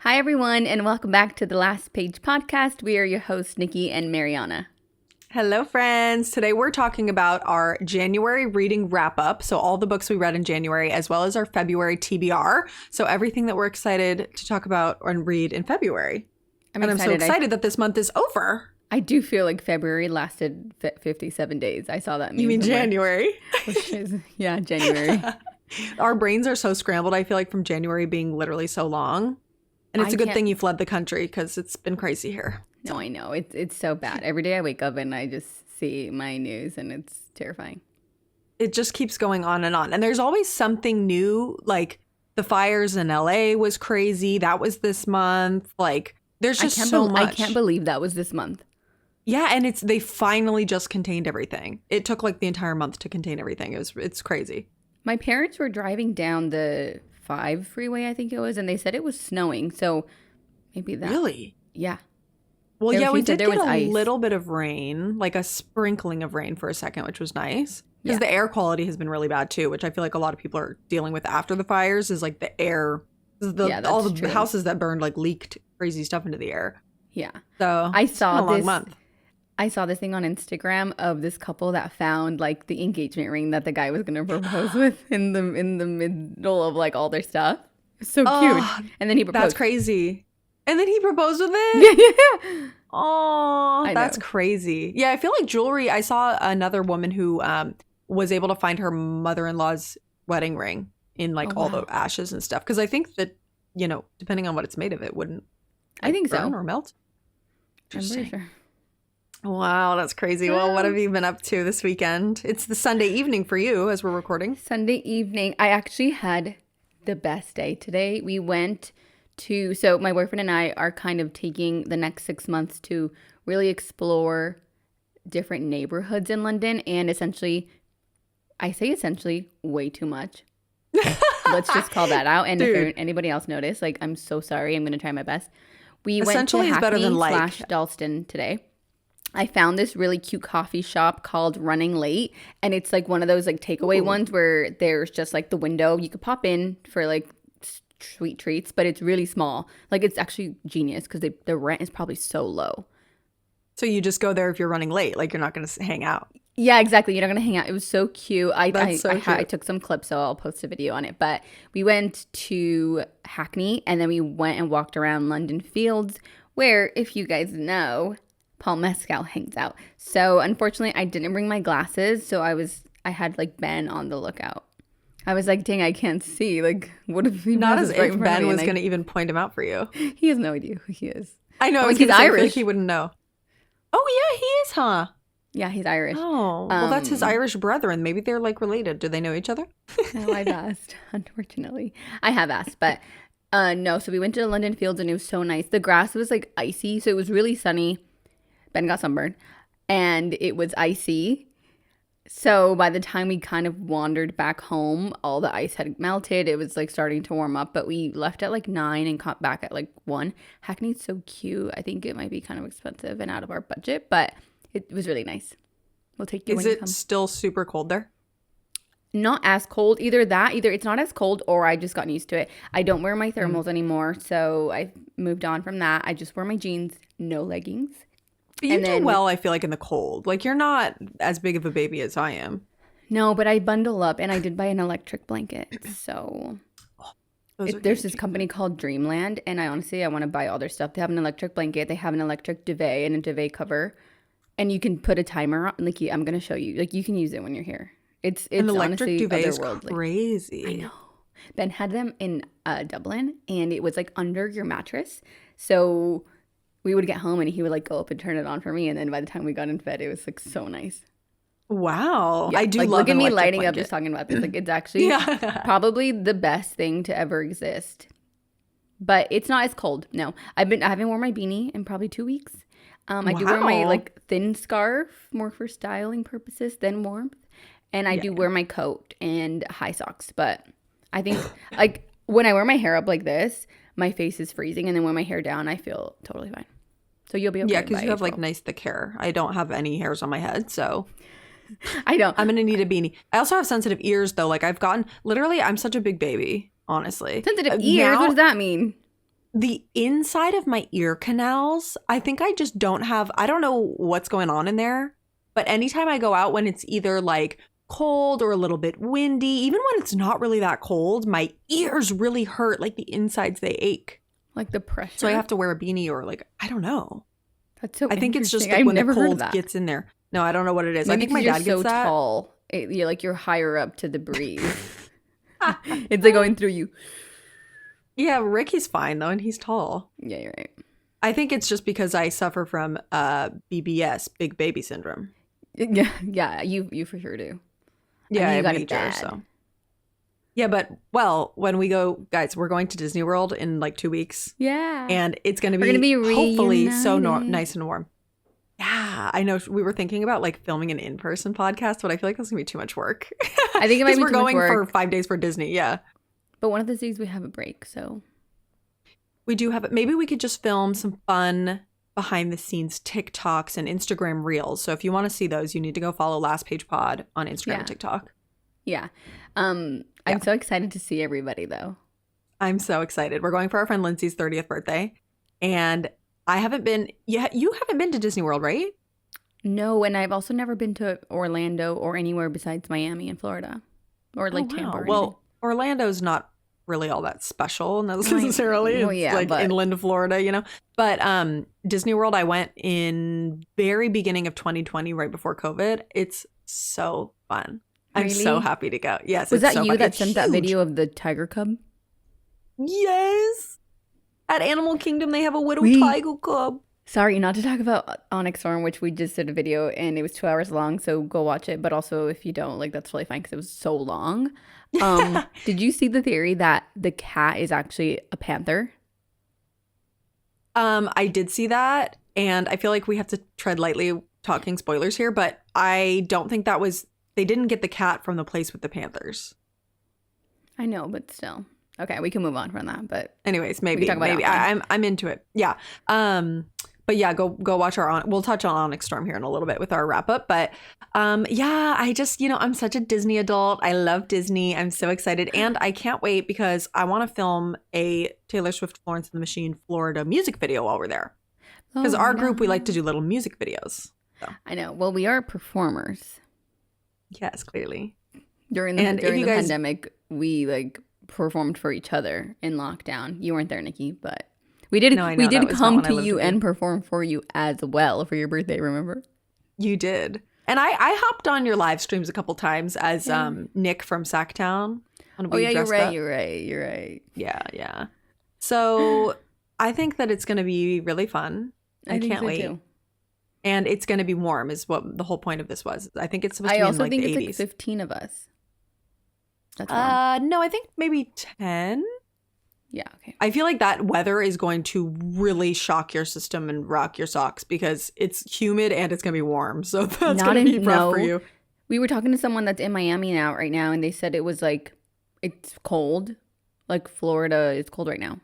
Hi, everyone, and welcome back to the Last Page podcast. We are your hosts, Niki and Mariana. Hello, friends. Today we're talking about our January reading wrap-up. So all the books we read in January, as well as our February TBR. So everything that we're excited to talk about and read in February. I'm so excited that this month is over. I do feel like February lasted 57 days. I saw that meme. You mean somewhere. January? Yeah, January. Our brains are so scrambled, I feel like, from January being literally so long. And it's a good thing you fled the country because it's been crazy here. No, I know. It's so bad. Every day I wake up and I just see my news and it's terrifying. It just keeps going on. And there's always something new. Like the fires in LA was crazy. That was this month. Like there's just so much. I can't believe that was this month. Yeah, and they finally just contained everything. It took like the entire month to contain everything. It's crazy. My parents were driving down the 5 freeway, I think it was, and they said it was snowing. So maybe that. Really? Yeah. Well, yeah, we did get a little bit of rain, like a sprinkling of rain for a second, which was nice. Because the air quality has been really bad too, which I feel like a lot of people are dealing with after the fires is like the air. All the houses that burned like leaked crazy stuff into the air. Yeah. So it's been a long month. I saw this thing on Instagram of this couple that found like the engagement ring that the guy was going to propose with in the middle of like all their stuff. So cute. And then he proposed. That's crazy. And then he proposed with it? Yeah. Oh, that's crazy. Yeah, I feel like jewelry. I saw another woman who was able to find her mother-in-law's wedding ring in like all the ashes and stuff. Because I think that, depending on what it's made of, it wouldn't I think so. Or melt. I'm pretty sure. Wow, that's crazy. Well, what have you been up to this weekend? It's the Sunday evening for you as we're recording. Sunday evening. I actually had the best day today. We went so my boyfriend and I are kind of taking the next 6 months to really explore different neighborhoods in London. And I say way too much. Let's just call that out. And if anybody else noticed, like, I'm so sorry. I'm going to try my best. We went to Hackney / Dalston today. I found this really cute coffee shop called Running Late. And it's like one of those like takeaway ones where there's just like the window. You could pop in for like sweet treats, but it's really small. Like it's actually genius because the rent is probably so low. So you just go there if you're running late. Like you're not going to hang out. Yeah, exactly. You're not going to hang out. It was so cute. I took some clips, so I'll post a video on it. But we went to Hackney and then we went and walked around London Fields where, if you guys know, Paul Mescal hangs out. So unfortunately, I didn't bring my glasses. So I had like Ben on the lookout. I was like, dang, I can't see. Like, what if he not as if Ben was going to even point him out for you? He has no idea who he is. I know. He's Irish. I feel like he wouldn't know. Oh, yeah, he is, huh? Yeah, he's Irish. Oh, well, that's his Irish brethren. Maybe they're like related. Do they know each other? No, I've asked, unfortunately. I have asked, but no. So we went to the London Fields and it was so nice. The grass was like icy, so it was really sunny. Ben got sunburned and it was icy. So by the time we kind of wandered back home, all the ice had melted. It was like starting to warm up, but we left at like 9 and got back at like 1. Hackney's so cute. I think it might be kind of expensive and out of our budget, but it was really nice. We'll take you when you come. Is it still super cold there? Not as cold. Either it's not as cold or I just gotten used to it. I don't wear my thermals anymore, so I moved on from that. I just wear my jeans, no leggings. But you do well, I feel like, in the cold. Like, you're not as big of a baby as I am. No, but I bundle up, and I did buy an electric blanket. So there's this company called Dreamland, and I want to buy all their stuff. They have an electric blanket. They have an electric duvet and a duvet cover. And you can put a timer on. Like, I'm going to show you. Like, you can use it when you're here. It's an electric duvet is crazy. I know. Ben had them in Dublin, and it was, like, under your mattress. So we would get home and he would like go up and turn it on for me, and then by the time we got in bed, it was like so nice. Wow. Yeah, I do like, love look at me lighting blanket. up just talking about this. Like it's actually probably the best thing to ever exist. But it's not as cold. No. I haven't worn my beanie in probably 2 weeks. I do wear my like thin scarf more for styling purposes than warmth. And I do wear my coat and high socks. But I think like when I wear my hair up like this, my face is freezing, and then when my hair down, I feel totally fine. So you'll be okay. Yeah, because you have like nice thick hair. I don't have any hairs on my head, so I don't. I'm gonna need a beanie. I also have sensitive ears though. Like I'm such a big baby, honestly. Sensitive ears? What does that mean? The inside of my ear canals, I think I just don't have, I don't know what's going on in there, but anytime I go out when it's either like cold or a little bit windy, even when it's not really that cold, my ears really hurt, like the insides, they ache. Like the pressure. So I have to wear a beanie or like, I don't know. That's so I think it's just like I've when never the heard of cold that. gets in there. No, I don't know what it is. Maybe I think my dad gets so that. Tall. You're higher up to the breeze. It's like going through you. Yeah, Ricky's fine though, and he's tall. Yeah, you're right. I think it's just because I suffer from BBS, big baby syndrome. Yeah, you for sure do. Yeah, I got major, so. Yeah, but when we go, guys, we're going to Disney World in like 2 weeks. Yeah, and it's going to be hopefully so nice and warm. Yeah, I know. We were thinking about like filming an in-person podcast, but I feel like that's gonna be too much work. I think it might be we're too going much work. for 5 days for Disney. Yeah. But one of the days we have a break, so we do have it. Maybe we could just film some fun behind the scenes TikToks and Instagram reels. So if you want to see those, you need to go follow Last Page Pod on Instagram and TikTok. Yeah. I'm so excited to see everybody though. I'm so excited. We're going for our friend Lindsay's 30th birthday. And I haven't been yet. You haven't been to Disney World, right? No, and I've also never been to Orlando or anywhere besides Miami and Florida. Or like Tampa. Well, Orlando's not really all that special necessarily. It's like inland Florida, you know. But Disney World, I went in very beginning of 2020, right before COVID. It's so fun. Really? I'm so happy to go. Yes. Was that you that sent that video of the tiger cub? Yes. At Animal Kingdom, they have a widow tiger cub. Sorry, not to talk about Onyx Storm, which we just did a video and it was 2 hours long. So go watch it. But also, if you don't, like, that's really fine because it was so long. Did you see the theory that the cat is actually a panther? I did see that. And I feel like we have to tread lightly talking spoilers here. But I don't think that was, they didn't get the cat from the place with the panthers. I know, but still. Okay, we can move on from that. But anyways, maybe I'm into it. Yeah. But yeah, go watch we'll touch on Onyx Storm here in a little bit with our wrap up. But yeah, I just, I'm such a Disney adult. I love Disney. I'm so excited. And I can't wait because I want to film a Taylor Swift Florence and the Machine Florida music video while we're there. Because our group, we like to do little music videos. So. I know. Well, we are performers. Yes, clearly. During the pandemic, we performed for each other in lockdown. You weren't there, Nikki, but we did come to you and perform for you as well for your birthday, remember? You did. And I hopped on your live streams a couple times as Nick from Sacktown. Oh yeah, you're right. Yeah. So I think that it's going to be really fun. I can't wait. Too. And it's going to be warm is what the whole point of this was. I think it's supposed to be in like the 80s. I also think it's like 15 of us. That's no, I think maybe 10. Yeah, okay. I feel like that weather is going to really shock your system and rock your socks because it's humid and it's going to be warm. So that's going to be rough for you. We were talking to someone that's in Miami right now, and they said it was like, it's cold. Like Florida is cold right now.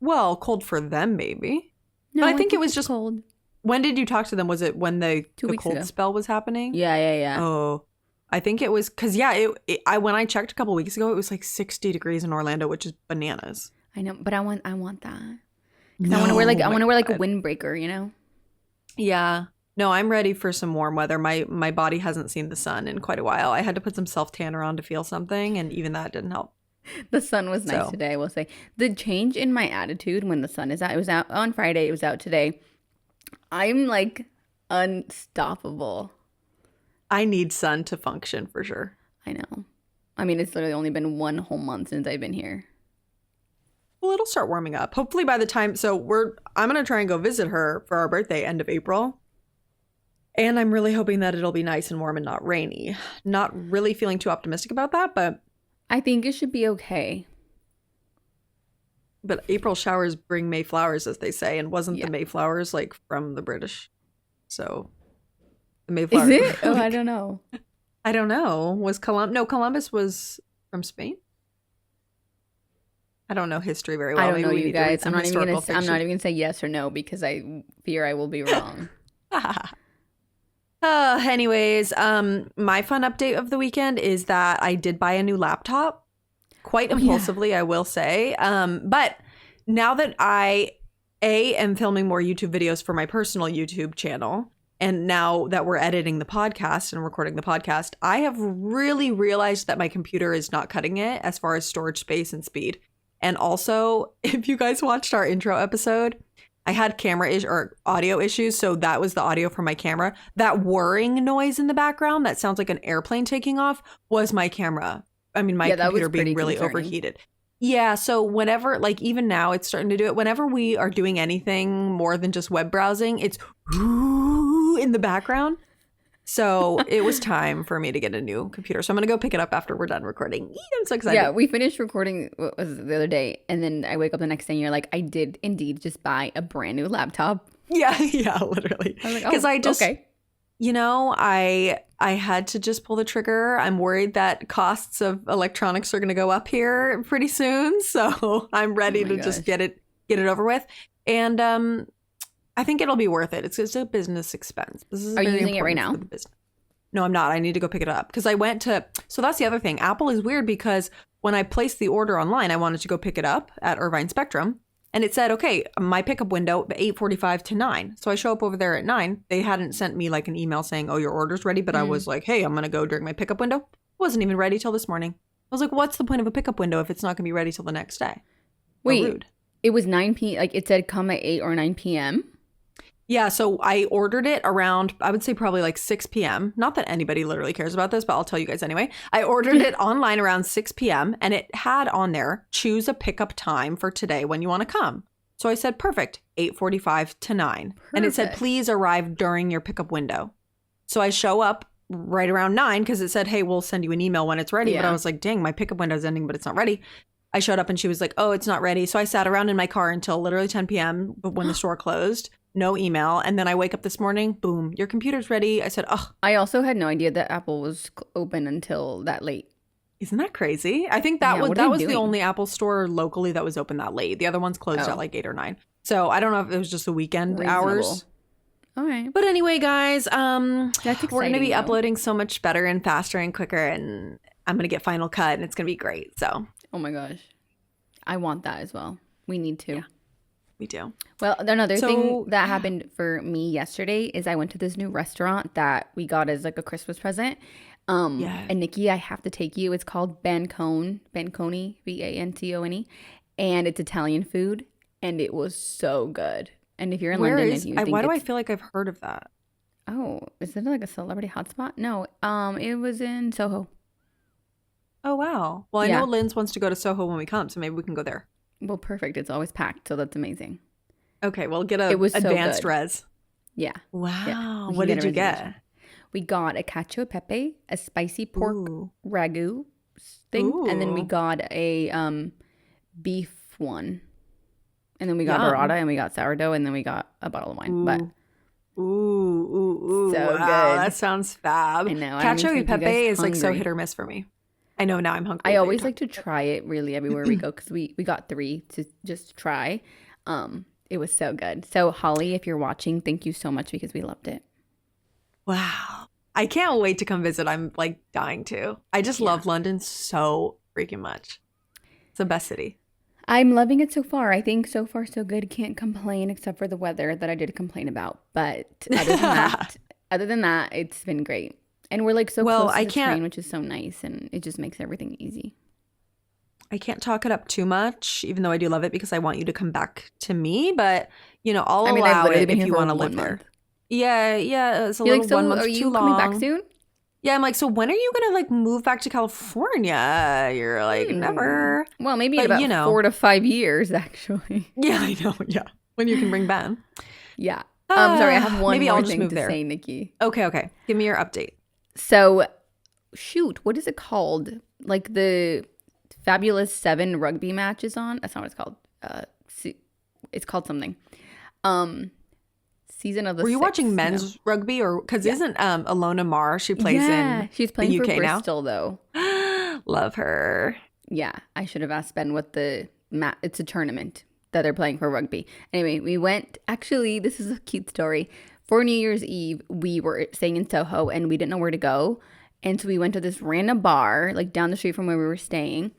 Well, cold for them maybe. No, but I think it was just cold. When did you talk to them? Was it when the cold spell was happening? Yeah. Oh, I think it was because when I checked a couple weeks ago, it was like 60 degrees in Orlando, which is bananas. I know, but I want that. No, I want to wear like a windbreaker, you know? Yeah. No, I'm ready for some warm weather. My body hasn't seen the sun in quite a while. I had to put some self-tanner on to feel something, and even that didn't help. The sun was nice today, I will say. The change in my attitude when the sun is out, it was out on Friday, it was out today. I'm like unstoppable. I need sun to function for sure. I know. I mean, it's literally only been 1 whole month since I've been here. Well, it'll start warming up. Hopefully by the time, I'm going to try and go visit her for our birthday, end of April. And I'm really hoping that it'll be nice and warm and not rainy. Not really feeling too optimistic about that, but I think it should be okay. But April showers bring May flowers, as they say, and wasn't the Mayflowers like from the British? So the Mayflower. Is it? Oh, I don't know. I don't know. Was Columbus was from Spain? I don't know history very well. I don't know, you guys. I'm not even gonna say yes or no because I fear I will be wrong. Anyways, my fun update of the weekend is that I did buy a new laptop. Quite impulsively, I will say. But now that I am filming more YouTube videos for my personal YouTube channel, and now that we're editing the podcast and recording the podcast, I have really realized that my computer is not cutting it as far as storage space and speed. And also, if you guys watched our intro episode, I had or audio issues. So that was the audio from my camera. That whirring noise in the background that sounds like an airplane taking off was my camera. I mean, my computer being really overheated. Yeah. So whenever, like even now it's starting to do it. Whenever we are doing anything more than just web browsing, it's in the background. So it was time for me to get a new computer. So I'm going to go pick it up after we're done recording. I'm so excited. Yeah, we finished recording what was it, the other day. And then I wake up the next day and you're like, I did indeed just buy a brand new laptop. Yeah, literally. I was like, okay. You know, I had to just pull the trigger. I'm worried that costs of electronics are going to go up here pretty soon. So I'm ready to just get it over with. And I think it'll be worth it. It's a business expense. Are you using it right now? No, I'm not. I need to go pick it up because I went to. So that's the other thing. Apple is weird because when I placed the order online, I wanted to go pick it up at Irvine Spectrum. And it said, okay, my pickup window, 8:45 to 9. So I show up over there at 9. They hadn't sent me like an email saying, oh, your order's ready. But I was like, hey, I'm going to go during my pickup window. It wasn't even ready till this morning. I was like, what's the point of a pickup window if it's not going to be ready till the next day? Wait, it was 9 p.m. Like it said come at 8 or 9 p.m.? Yeah, so I ordered it around, I would say probably like 6 p.m. Not that anybody literally cares about this, but I'll tell you guys anyway. I ordered it online around 6 p.m. and it had on there, choose a pickup time for today when you want to come. So I said, perfect, 8:45 to 9. Perfect. And it said, please arrive during your pickup window. So I show up right around 9 because it said, hey, we'll send you an email when it's ready. Yeah. But I was like, dang, my pickup window is ending, but it's not ready. I showed up and she was like, oh, it's not ready. So I sat around in my car until literally 10 p.m. But when the store closed, no email. And then I wake up this morning, boom, your computer's ready. I said, oh. I also had no idea that Apple was open until that late. Isn't that crazy? I think that was the only Apple store locally that was open that late. The other ones closed at like 8 or 9. So I don't know if it was just the weekend hours. All right. But anyway, guys, that's exciting, we're going to be uploading so much better and faster and quicker. And I'm going to get Final Cut and it's going to be great. So. Oh my gosh. I want that as well. We need to. Yeah, we do. Well, another thing that happened for me yesterday is I went to this new restaurant that we got as like a Christmas present. And Niki, I have to take you. It's called Bancone, Bantone, Bantone, and it's Italian food, and it was so good. And if you're in London, why do I feel like I've heard of that? Oh, is it like a celebrity hotspot? No, it was in Soho. Oh wow. Well, I know Linz wants to go to Soho when we come, so maybe we can go there. Well, perfect. It's always packed, so that's amazing. Okay, well, get advanced res. Yeah. Wow. Yeah, what did you get? We got a cacio e pepe, a spicy pork ragu thing, and then we got a beef one. And then we got burrata, and we got sourdough, and then we got a bottle of wine. But so good. That sounds fab. I know. Cacio e pepe is like so hit or miss for me. I know, now I'm hungry. I always like to try it really everywhere we go because we got 3 to just try. It was so good. So Holly, if you're watching, thank you so much because we loved it. Wow. I can't wait to come visit. I'm like dying to. I just love London so freaking much. It's the best city. I'm loving it so far. I think so far so good. Can't complain except for the weather that I did complain about. But other than that, it's been great. And we're like so close to the train, which is so nice, and it just makes everything easy. I can't talk it up too much, even though I do love it because I want you to come back to me. But I'll allow it if you want to live there. Yeah, it's a little 1 month too long. Are you coming back soon? Yeah, I'm like, so when are you gonna like move back to California? You're like, never. Well, maybe in about 4 to 5 years, actually. Yeah, I know. Yeah, when you can bring Ben. Yeah. Sorry, I have one more thing to say, Niki. Okay. Give me your update. So, shoot, what is it called? Like the Fabulous 7 rugby match is on. That's not what it's called. It's called something. Season of the. Were you watching men's rugby or because isn't Alona Mar? She plays in. She's playing the UK for Bristol though. Love her. Yeah, I should have asked Ben what it's a tournament that they're playing for rugby. Anyway, we went. Actually, this is a cute story. For New Year's Eve, we were staying in Soho and we didn't know where to go. And so we went to this random bar, like down the street from where we were staying.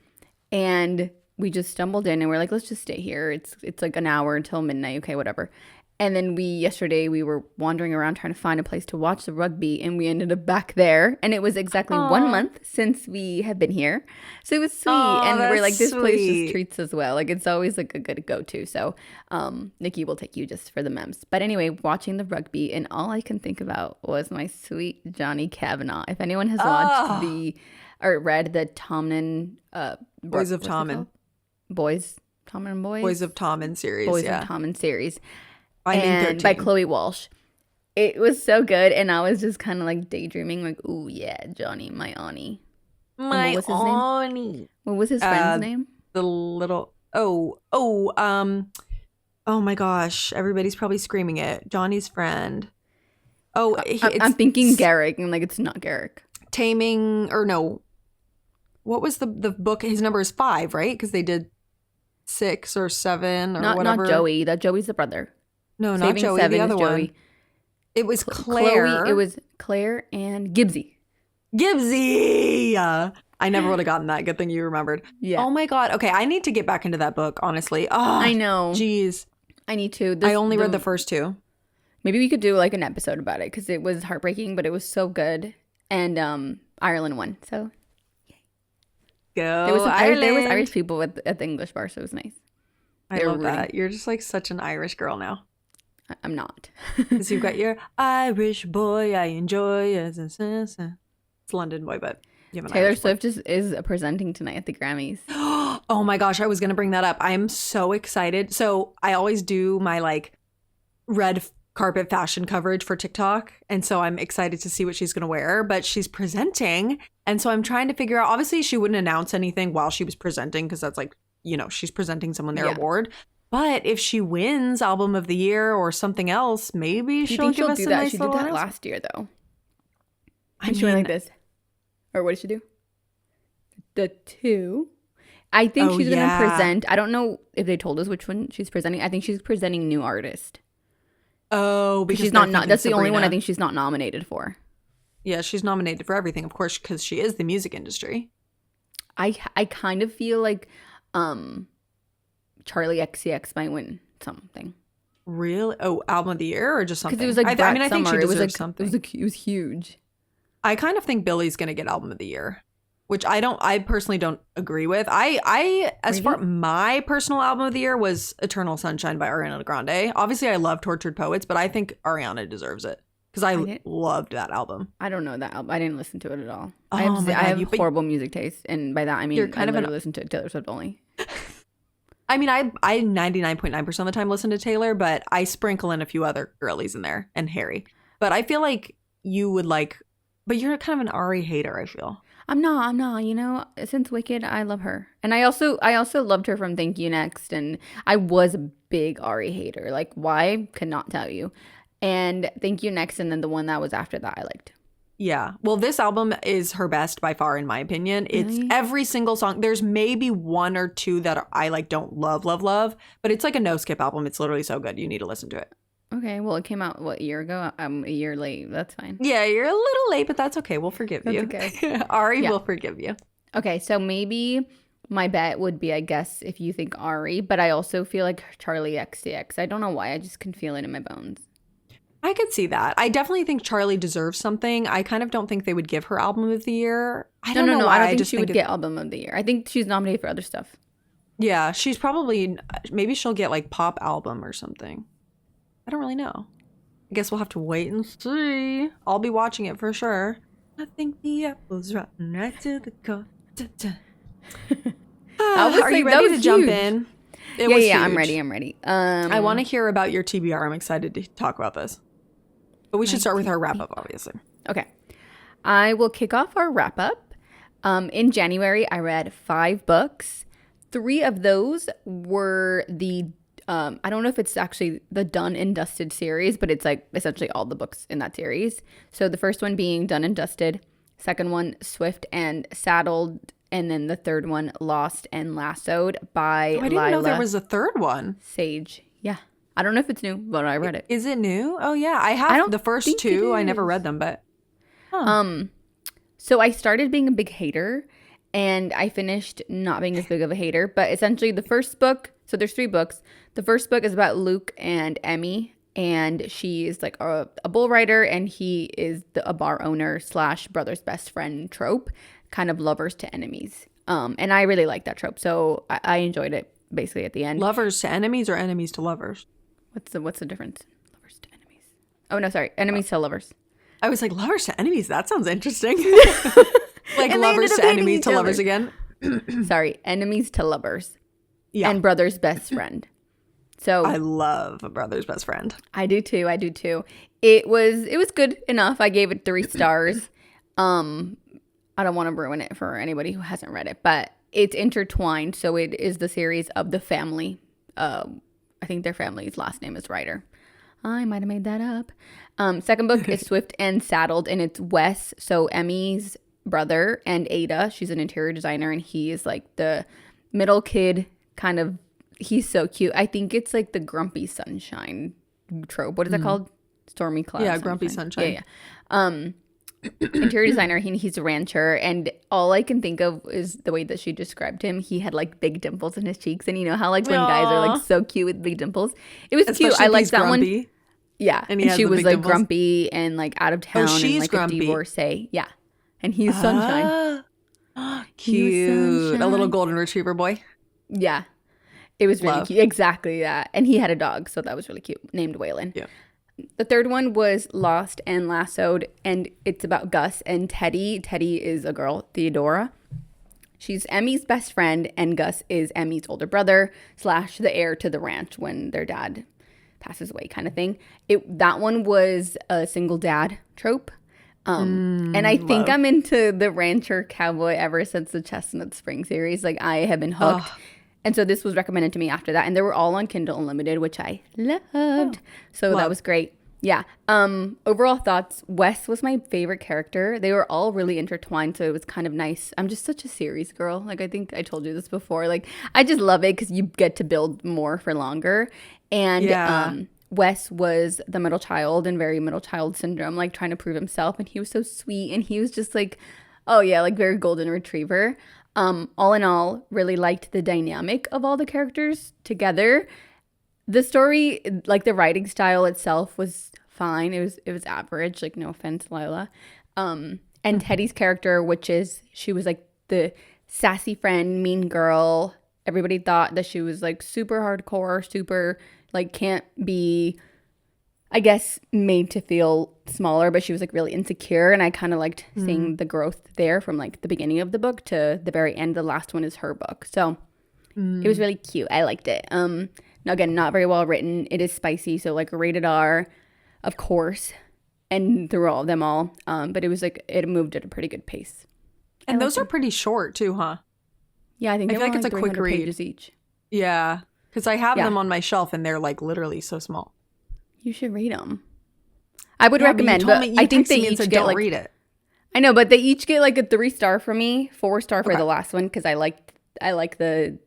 And we just stumbled in and we're like, let's just stay here. It's like an hour until midnight. Okay, whatever. And then yesterday we were wandering around trying to find a place to watch the rugby, and we ended up back there. And it was exactly 1 month since we have been here. So it was sweet. And we're like, this place just treats us well. Like, it's always like a good go-to. So Nikki will take you just for the memes. But anyway, watching the rugby, and all I can think about was my sweet Johnny Kavanaugh. If anyone has watched or read the Tommen Boys of Tommen. Boys of Tommen series. Boys of Tommen series. By Chloe Walsh. It was so good, and I was just kind of like daydreaming, like, "Ooh, yeah, Johnny, my Ani." My Ani. What was his friend's name? The little oh my gosh! Everybody's probably screaming it. Johnny's friend. Oh, I'm thinking Garrick, and like it's not Garrick. Taming or no? What was the book? His number is 5, right? Because they did 6 or 7 or whatever. Not Joey. Joey's the brother. No, not Joey. The other one. It was Claire. Chloe, it was Claire and Gibbsy. I never would have gotten that. Good thing you remembered. Yeah. Oh my God. Okay, I need to get back into that book, honestly. Oh, I know. Jeez. I need to. I only read the first 2. Maybe we could do like an episode about it because it was heartbreaking, but it was so good. And Ireland won. So go. There was Irish people at the English bar, so it was nice. I love that. You're just like such an Irish girl now. I'm not. Because you've got your Irish boy I enjoy. It's London boy, but you have an Taylor Irish Swift is presenting tonight at the Grammys. Oh my gosh, I was going to bring that up. I'm so excited. So I always do my like red carpet fashion coverage for TikTok. And so I'm excited to see what she's going to wear. But she's presenting. And so I'm trying to figure out, obviously she wouldn't announce anything while she was presenting because that's like, you know, she's presenting someone their award. But if she wins Album of the Year or something else, maybe she'll give us a nice She did that last year, though. She went like this. Or what did she do? The 2. I think she's going to present. I don't know if they told us which one she's presenting. I think she's presenting New Artist. Oh, because she's not. That's the only one I think she's not nominated for. Yeah, she's nominated for everything, of course, because she is the music industry. I kind of feel like Charlie XCX might win something. Really? Oh, Album of the Year or just something? Because it was like I think she deserves something. It was huge. I kind of think Billy's going to get Album of the Year, which I personally don't agree with. My personal Album of the Year was Eternal Sunshine by Ariana Grande. Obviously, I love Tortured Poets, but I think Ariana deserves it because I loved that album. I don't know that album. I didn't listen to it at all. Oh, I have horrible music taste, and by that I mean I literally listen to Taylor Swift only. I mean, I 99.9% of the time listen to Taylor, but I sprinkle in a few other girlies in there and Harry. But I feel like you would like, but you're kind of an Ari hater, I feel. I'm not. You know, since Wicked, I love her. And I also loved her from Thank You Next. And I was a big Ari hater. Like, why? Could not tell you. And Thank You Next, and then the one that was after that I liked. Yeah. Well, this album is her best by far, in my opinion. It's every single song. There's maybe 1 or 2 that I like don't love, but it's like a no skip album. It's literally so good. You need to listen to it. Okay. Well, it came out, a year ago? I'm a year late. That's fine. Yeah, you're a little late, but that's okay. We'll forgive you. Okay. Ari will forgive you. Okay. So maybe my bet would be, I guess, if you think Ari, but I also feel like Charlie XCX. I don't know why. I just can feel it in my bones. I could see that. I definitely think Charlie deserves something. I kind of don't think they would give her Album of the Year. I don't know why. I don't think she would get Album of the Year. I think she's nominated for other stuff. Yeah, she's probably, maybe she'll get like Pop Album or something. I don't really know. I guess we'll have to wait and see. I'll be watching it for sure. I think the apple's rotten right to the core. Are you ready to jump in? It was huge. I'm ready. I want to hear about your TBR. I'm excited to talk about this. But we should start with our wrap-up, obviously. Okay. I will kick off our wrap-up. In January, I read 5 books. 3 of those were the, I don't know if it's actually the Done and Dusted series, but it's like essentially all the books in that series. So the first one being Done and Dusted. Second one, Swift and Saddled. And then the third one, Lost and Lassoed by Lila. I didn't know there was a third one. Sage. Yeah. I don't know if it's new, but I read it. Is it new? Oh, yeah. I have the first 2. I never read them, but. So I started being a big hater. And I finished not being as big of a hater. But essentially the first book, so there's 3 books. The first book is about Luke and Emmy. And she is like a bull rider, and he is a bar owner / brother's best friend trope, kind of lovers to enemies. And I really like that trope, so I enjoyed it basically at the end. Lovers to enemies or enemies to lovers? What's the difference? Lovers to enemies. Oh no, sorry, enemies to lovers. I was like, lovers to enemies. That sounds interesting. Like lovers to enemies to lovers again. Sorry, enemies to lovers. Yeah, and brother's best friend. So I love a brother's best friend. I do too. It was good enough. I gave it 3 stars. I don't want to ruin it for anybody who hasn't read it, but it's intertwined. So it is the series of the family. I think their family's last name is Ryder. I might have made that up. Second book is Swift and Saddled, and it's Wes, so Emmy's brother, and Ada. She's an interior designer, and he is like the middle kid kind of. He's so cute. I think it's like the grumpy sunshine trope. What is it called? Stormy cloud. Yeah, sunshine. grumpy sunshine. Yeah. Interior designer. He's a rancher, and all I can think of is the way that she described him. He had like big dimples in his cheeks, and you know how like when guys are like so cute with big dimples. It was especially cute. I liked that grumpy. One. Yeah, and she was like dimples. Grumpy and like out of town and like grumpy. A divorcee. Yeah, and he's sunshine. Cute, sunshine. A little golden retriever boy. Yeah. It was really cute. Exactly that. And he had a dog, so that was really cute, named Waylon. Yeah. The third one was Lost and Lassoed, and it's about Gus and Teddy. Teddy is a girl, Theodora. She's Emmy's best friend, and Gus is Emmy's older brother / the heir to the ranch when their dad passes away kind of thing. That one was a single dad trope. And I think I'm into the rancher cowboy ever since the Chestnut Spring series. Like, I have been hooked. And so this was recommended to me after that. And they were all on Kindle Unlimited, which I loved. So that was great. Yeah. Overall thoughts, Wes was my favorite character. They were all really intertwined, so it was kind of nice. I'm just such a series girl. Like, I think I told you this before. Like, I just love it because you get to build more for longer. And Wes was the middle child and very middle child syndrome, like trying to prove himself. And he was so sweet. And he was just like, oh yeah, like very golden retriever. All in all, really liked the dynamic of all the characters together. The story, like the writing style itself, was fine. It was average. Like, no offense, Lila. And Teddy's character, she was like the sassy friend, mean girl. Everybody thought that she was like super hardcore, super like can't be, I guess, made to feel smaller, but she was like really insecure, and I kind of liked seeing the growth there from like the beginning of the book to the very end. The last one is her book, so it was really cute. I liked it. Now again, not very well written. It is spicy, so like rated R, of course, and through all of them all. But it was like it moved at a pretty good pace. And those are pretty short too, huh? Yeah, I think feel like it's a quick read. Pages each. Yeah, because I have them on my shelf, and they're like literally so small. You should read them. I would recommend, but I think they each get like. Read it. I know, but they each get like a 3-star from me, 4-star for the last one because I like the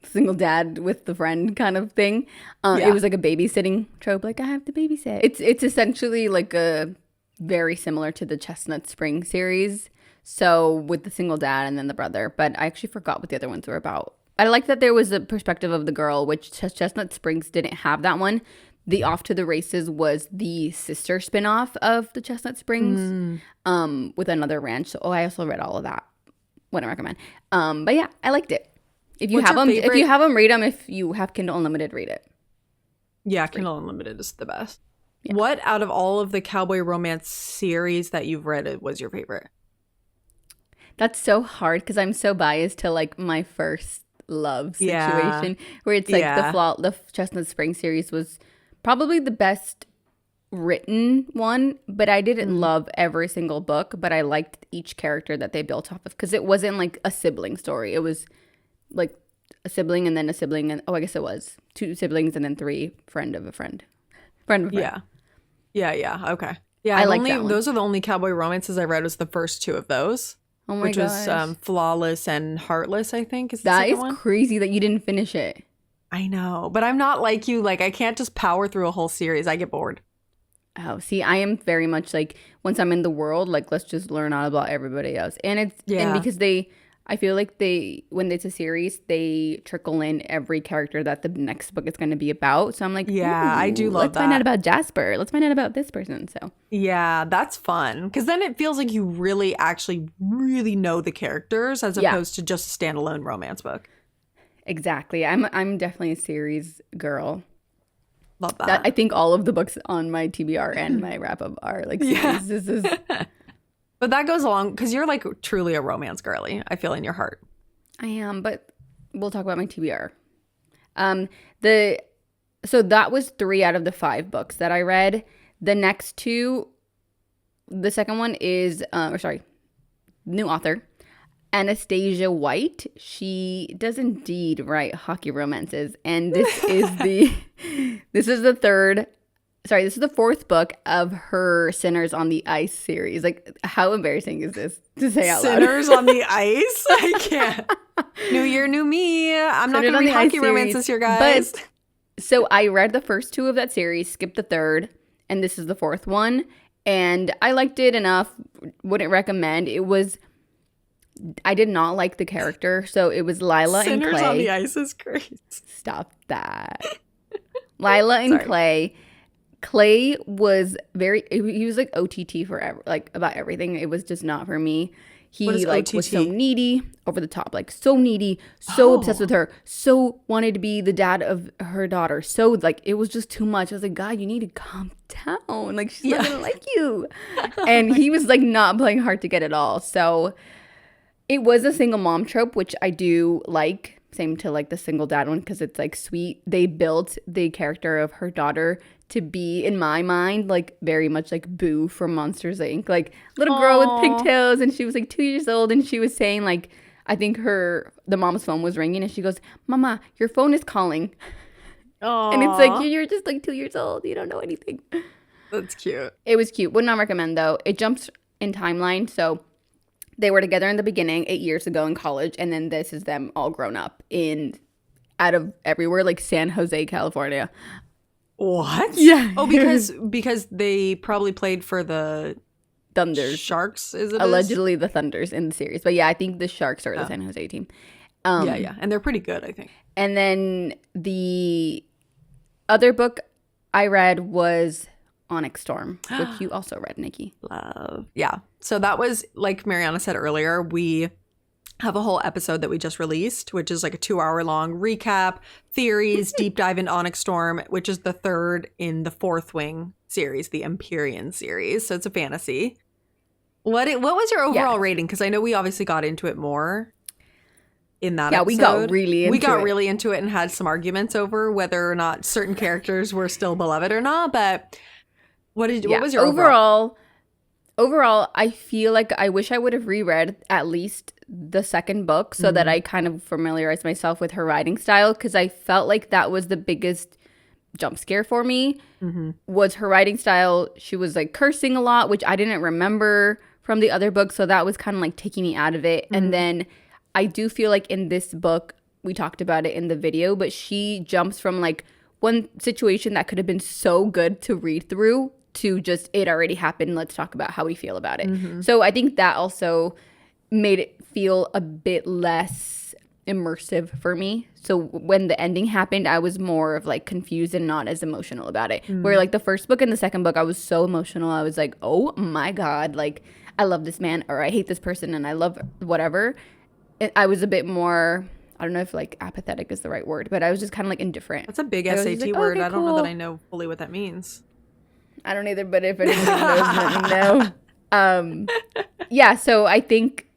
single dad with the friend kind of thing. It was like a babysitting trope, like I have to babysit. It's essentially like a very similar to the Chestnut Spring series. So with the single dad and then the brother, but I actually forgot what the other ones were about. I like that there was a perspective of the girl, which Chestnut Springs didn't have that one. The Off to the Races was the sister spinoff of the Chestnut Springs with another ranch. So I also read all of that. Wouldn't recommend. But yeah, I liked it. If you have them, read them. If you have Kindle Unlimited, read it. Yeah, Kindle Unlimited is the best. Yeah. What out of all of the cowboy romance series that you've read was your favorite? That's so hard because I'm so biased to like my first love situation where it's like the Chestnut Spring series was probably the best written one, but I didn't love every single book, but I liked each character that they built off of because it wasn't like a sibling story. It was like a sibling and then a sibling and I guess it was 2 siblings and then 3 friend of a friend. Yeah. Okay. Yeah, I like that one. Those are the only cowboy romances I read was the first 2 of those. Oh my gosh. Which was Flawless and Heartless, I think. That is crazy that you didn't finish it. I know, but I'm not like you. Like, I can't just power through a whole series. I get bored. Oh, see, I am very much like, once I'm in the world, like, let's just learn all about everybody else. And it's and because I feel like when it's a series, they trickle in every character that the next book is going to be about. So I'm like, yeah, I do love let's find out about Jasper. Let's find out about this person. So yeah, that's fun. Because then it feels like you really actually really know the characters as opposed to just a standalone romance book. Exactly. I'm definitely a series girl. Love that. I think all of the books on my TBR and my wrap up are like series. Yeah. This is But that goes along because you're like truly a romance girly, I feel, in your heart. I am, but we'll talk about my TBR. So that was 3 out of the 5 books that I read. The next 2, the second one is new author, Anastasia White. She does indeed write hockey romances, and this is the 4th book of her Sinners on the Ice series. Like, how embarrassing is this to say out loud? Sinners on the Ice? I can't. New year, new me. I'm not going to read hockey romances here, guys. But, so I read the first 2 of that series, skipped the 3rd, and this is the 4th one. And I liked it enough. Wouldn't recommend. I did not like the character. So it was Lila and Clay. Sinners on the Ice is crazy. Stop that. Lila and Clay. Clay was he was like OTT forever, like about everything. It was just not for me. He like was so needy, over the top, like so needy, so obsessed with her, so wanted to be the dad of her daughter. So like it was just too much. I was like, God, you need to calm down. Like she's not gonna like you. And he was like not playing hard to get at all. So it was a single mom trope, which I do like. Same to like the single dad one because it's like sweet. They built the character of her daughter to be, in my mind, like very much like Boo from Monsters Inc. Like little girl with pigtails, and she was like 2 years old, and she was saying like, I think the mom's phone was ringing, and she goes, "Mama, your phone is calling." Aww. And it's like, you're just like 2 years old. You don't know anything. That's cute. It was cute. Would not recommend though. It jumps in timeline, so they were together in the beginning 8 years ago in college, and then this is them all grown up out of everywhere, like San Jose, California. What? Yeah. Oh, because they probably played for the Thunders. Sharks, is it? Allegedly the Thunders in the series. But yeah, I think the Sharks are the San Jose team. Yeah. And they're pretty good, I think. And then the other book I read was Onyx Storm, which you also read, Nikki. Love. Yeah. So that was, like Mariana said earlier, we have a whole episode that we just released, which is like a 2-hour-long recap, theories, deep dive into Onyx Storm, which is the 3rd in the 4th wing series, the Empyrean series. So it's a fantasy. What was your overall rating? Because I know we obviously got into it more in that episode. We got really into it and had some arguments over whether or not certain characters were still beloved or not. But what was your overall, I feel like I wish I would have reread at least the 2nd book so that I kind of familiarized myself with her writing style, because I felt like that was the biggest jump scare for me, was her writing style. She was like cursing a lot, which I didn't remember from the other book, so that was kind of like taking me out of it. And then I do feel like in this book, we talked about it in the video, but she jumps from like one situation that could have been so good to read through to just, it already happened, let's talk about how we feel about it. So I think that also made it feel a bit less immersive for me. So when the ending happened, I was more of like confused and not as emotional about it. Where like the first book and the second book, I was so emotional. I was like, oh my God, like I love this man, or I hate this person and I love whatever. I was a bit more, I don't know if like apathetic is the right word, but I was just kind of like indifferent. That's a big SAT like, word. Okay, I don't know that I know fully what that means. I don't either, but if anyone knows, let me know. Yeah, so I think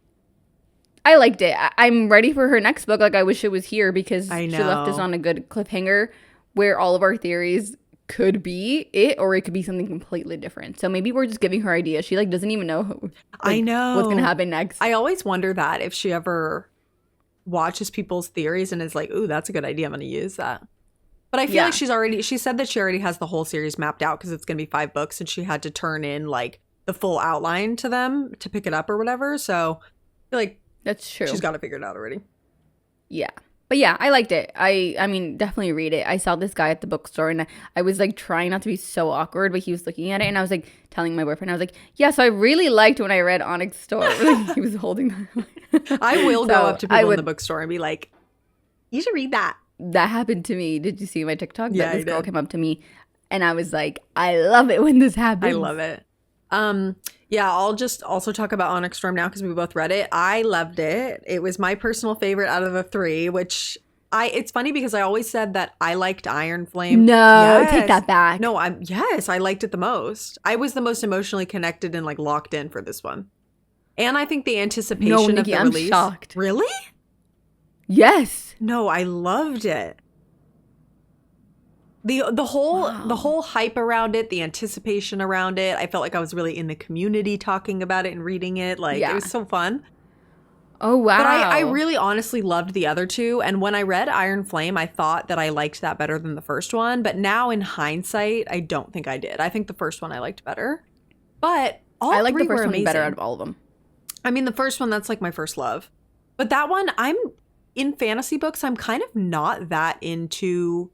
I liked it. I'm ready for her next book. Like, I wish it was here because she left us on a good cliffhanger where all of our theories could be it, or it could be something completely different. So maybe we're just giving her ideas. She like doesn't even know I know what's gonna happen next. I always wonder that if she ever watches people's theories and is like, ooh, that's a good idea, I'm gonna use that. But I feel like she said that she already has the whole series mapped out because it's gonna be 5 books and she had to turn in like the full outline to them to pick it up or whatever. So I feel like that's true. She's got it figured out already. Yeah. But yeah, I liked it. I mean, definitely read it. I saw this guy at the bookstore and I was like trying not to be so awkward, but he was looking at it and I was like telling my boyfriend, I was like, yeah, so I really liked when I read Onyx Storm. Like, he was holding that. I will go up to people in the bookstore and be like, you should read that. That happened to me. Did you see my TikTok? Yeah, this girl came up to me and I was like, I love it when this happens. I love it. Yeah, I'll just also talk about Onyx Storm now because we both read it. I loved it. It was my personal favorite out of the three, which it's funny because I always said that I liked Iron Flame. No, take that back. No, I liked it the most. I was the most emotionally connected and like locked in for this one. And I think the anticipation of the release. I'm shocked. Really? Yes. No, I loved it. The whole hype around it, the anticipation around it. I felt like I was really in the community talking about it and reading it. Like, it was so fun. Oh, wow. But I really honestly loved the other two. And when I read Iron Flame, I thought that I liked that better than the first one. But now in hindsight, I don't think I did. I think the first one I liked better. But I like the first one better out of all of them. I mean, the first one, that's like my first love. But that one, in fantasy books, I'm kind of not that into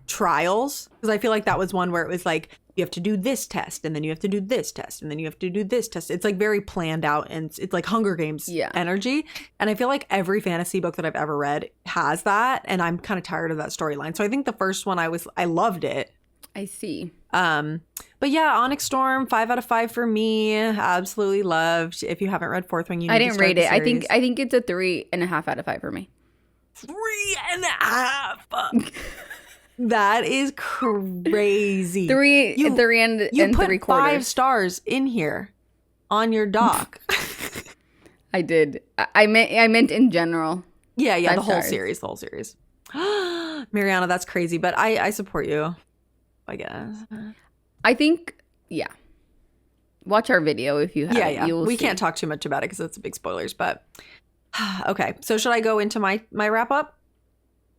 trials, because I feel like that was one where it was like you have to do this test and then you have to do this test and then you have to do this test. It's like very planned out and it's like Hunger Games energy. And I feel like every fantasy book that I've ever read has that, and I'm kind of tired of that storyline. So I think the first one I loved it. I see. But yeah, Onyx Storm, 5 out of 5 for me. Absolutely loved. If you haven't read Fourth Wing, you need to start rate it. the series. I think it's a 3.5 out of 5 for me. 3.5. That is crazy. Three and you put 3/4. 5 stars in here on your doc. I did. I meant in general. Yeah, 5 the whole stars. series. Mariana, that's crazy, but I support you, I guess. I think, watch our video if you have. Yeah. We can't talk too much about it because it's big spoilers, but okay. So should I go into my wrap up?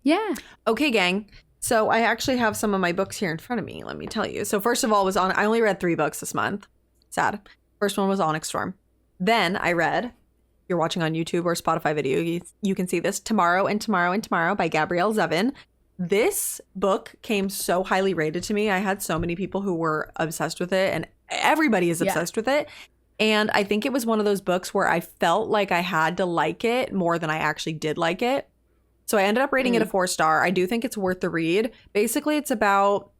Yeah. Okay, gang. So I actually have some of my books here in front of me. Let me tell you. So first of all, I only read 3 books this month. Sad. First one was Onyx Storm. Then I read, if you're watching on YouTube or Spotify video, you can see this, Tomorrow and Tomorrow and Tomorrow by Gabrielle Zevin. This book came so highly rated to me. I had so many people who were obsessed with it, and everybody is obsessed with it. And I think it was one of those books where I felt like I had to like it more than I actually did like it. So I ended up rating it a 4-star. I do think it's worth the read. Basically, it's about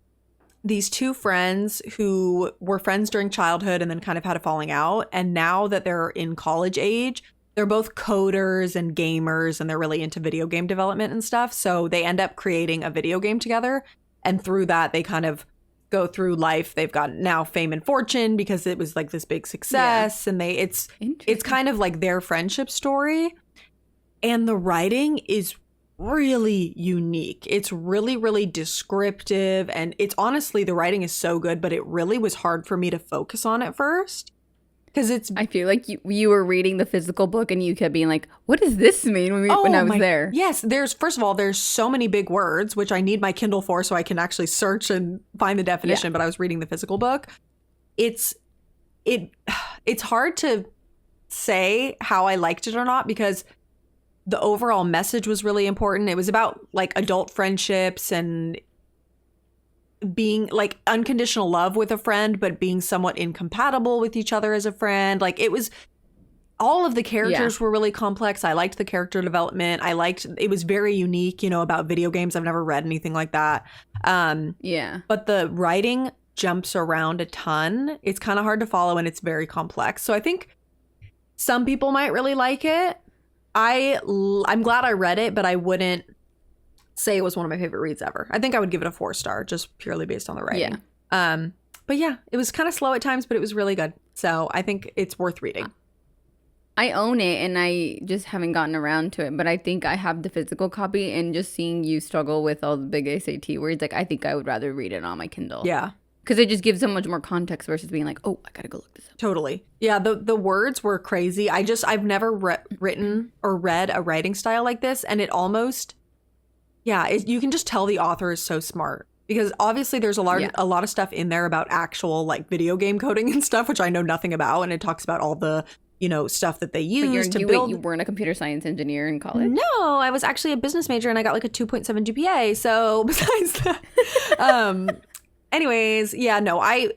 these 2 friends who were friends during childhood and then kind of had a falling out. And now that they're in college age, they're both coders and gamers, and they're really into video game development and stuff. So they end up creating a video game together. And through that, they kind of go through life. They've got now fame and fortune because it was like this big success. And it's kind of like their friendship story. And the writing is really unique. It's really, really descriptive. And it's honestly, the writing is so good, but it really was hard for me to focus on at first. Because I feel like you were reading the physical book and you kept being like, what does this mean when I was there? Yes, first of all, there's so many big words, which I need my Kindle for so I can actually search and find the definition, but I was reading the physical book. It's hard to say how I liked it or not because the overall message was really important. It was about like adult friendships and being like unconditional love with a friend, but being somewhat incompatible with each other as a friend. Like it was, all of the characters were really complex. I liked the character development. It was very unique, about video games. I've never read anything like that. But the writing jumps around a ton. It's kind of hard to follow and it's very complex. So I think some people might really like it. I'm glad I read it, but I wouldn't say it was one of my favorite reads ever. I think I would give it a 4-star just purely based on the writing. But yeah, it was kind of slow at times, but it was really good. So I think it's worth reading. I own it and I just haven't gotten around to it, but I think I have the physical copy, and just seeing you struggle with all the big SAT words, like I think I would rather read it on my Kindle. Yeah. Because it just gives so much more context versus being like, oh, I gotta go look this up. Totally. Yeah, the words were crazy. I've never written or read a writing style like this, and it almost, you can just tell the author is so smart. Because obviously there's a lot of stuff in there about actual like video game coding and stuff, which I know nothing about. And it talks about all the stuff that they use to build. You weren't a computer science engineer in college? No, I was actually a business major and I got like a 2.7 GPA. So besides that, anyways, yeah, no, I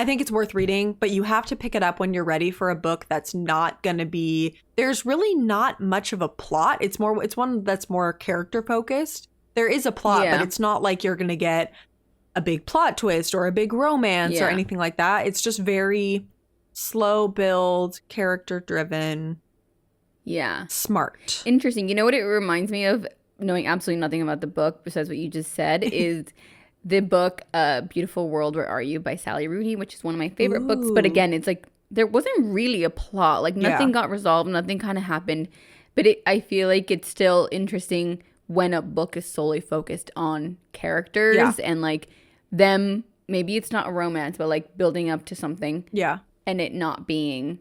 think it's worth reading, but you have to pick it up when you're ready for a book that's not going to be, there's really not much of a plot. It's one that's more character focused. There is a plot, but it's not like you're going to get a big plot twist or a big romance or anything like that. It's just very slow build, character driven. Yeah. Smart. Interesting. You know what it reminds me of, knowing absolutely nothing about the book besides what you just said, is the book Beautiful World, Where Are You by Sally Rooney, which is one of my favorite books. But again, it's like there wasn't really a plot. Like nothing got resolved, nothing kind of happened. But I feel like it's still interesting when a book is solely focused on characters and like them, maybe it's not a romance, but like building up to something. Yeah. And it not being,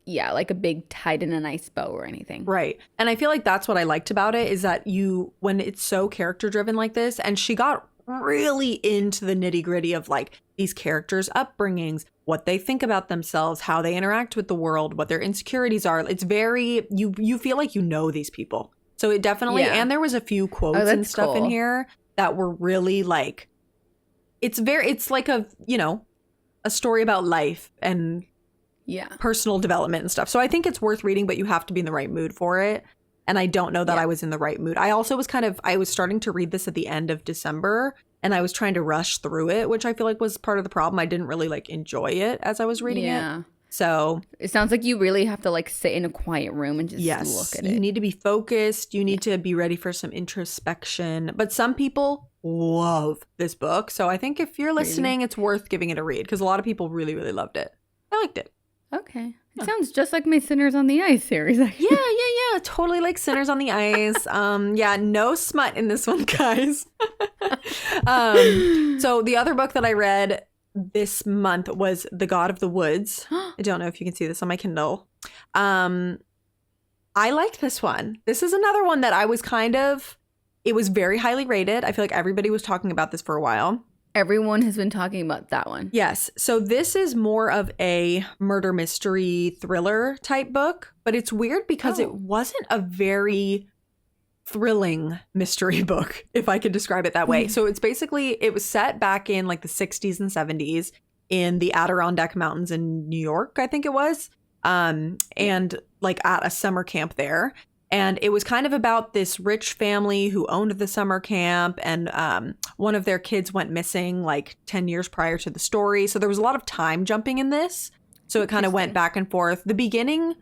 like a big tied in a nice bow or anything. Right. And I feel like that's what I liked about it, is that when it's so character driven like this, and she got really into the nitty gritty of like these characters' upbringings, what they think about themselves, how they interact with the world, what their insecurities are. It's very, you feel like you know these people. So it definitely, and there was a few quotes and stuff in here that were really like, it's like a story about life and personal development and stuff. So I think it's worth reading, but you have to be in the right mood for it. And I don't know that I was in the right mood. I also was I was starting to read this at the end of December, and I was trying to rush through it, which I feel like was part of the problem. I didn't really like enjoy it as I was reading it. So it sounds like you really have to like sit in a quiet room and just look at it. You need to be focused. You need to be ready for some introspection. But some people love this book. So I think if you're listening, it's worth giving it a read, because a lot of people really, really loved it. I liked it. Okay. It sounds just like my Sinners on the Ice series. Actually. Yeah. Totally like Sinners on the Ice. No smut in this one, guys. So the other book that I read this month was The God of the Woods. I don't know if you can see this on my Kindle. I liked this one. This is another one that I was it was very highly rated. I feel like everybody was talking about this for a while. Everyone has been talking about that one. Yes. So this is more of a murder mystery thriller type book, but it's weird because it wasn't a very thrilling mystery book, if I could describe it that way. So it's basically, it was set back in like the 60s and 70s in the Adirondack Mountains in New York, I think it was, and like at a summer camp there. And it was kind of about this rich family who owned the summer camp, and one of their kids went missing like 10 years prior to the story. So there was a lot of time jumping in this. So it kind of went back and forth. The beginning,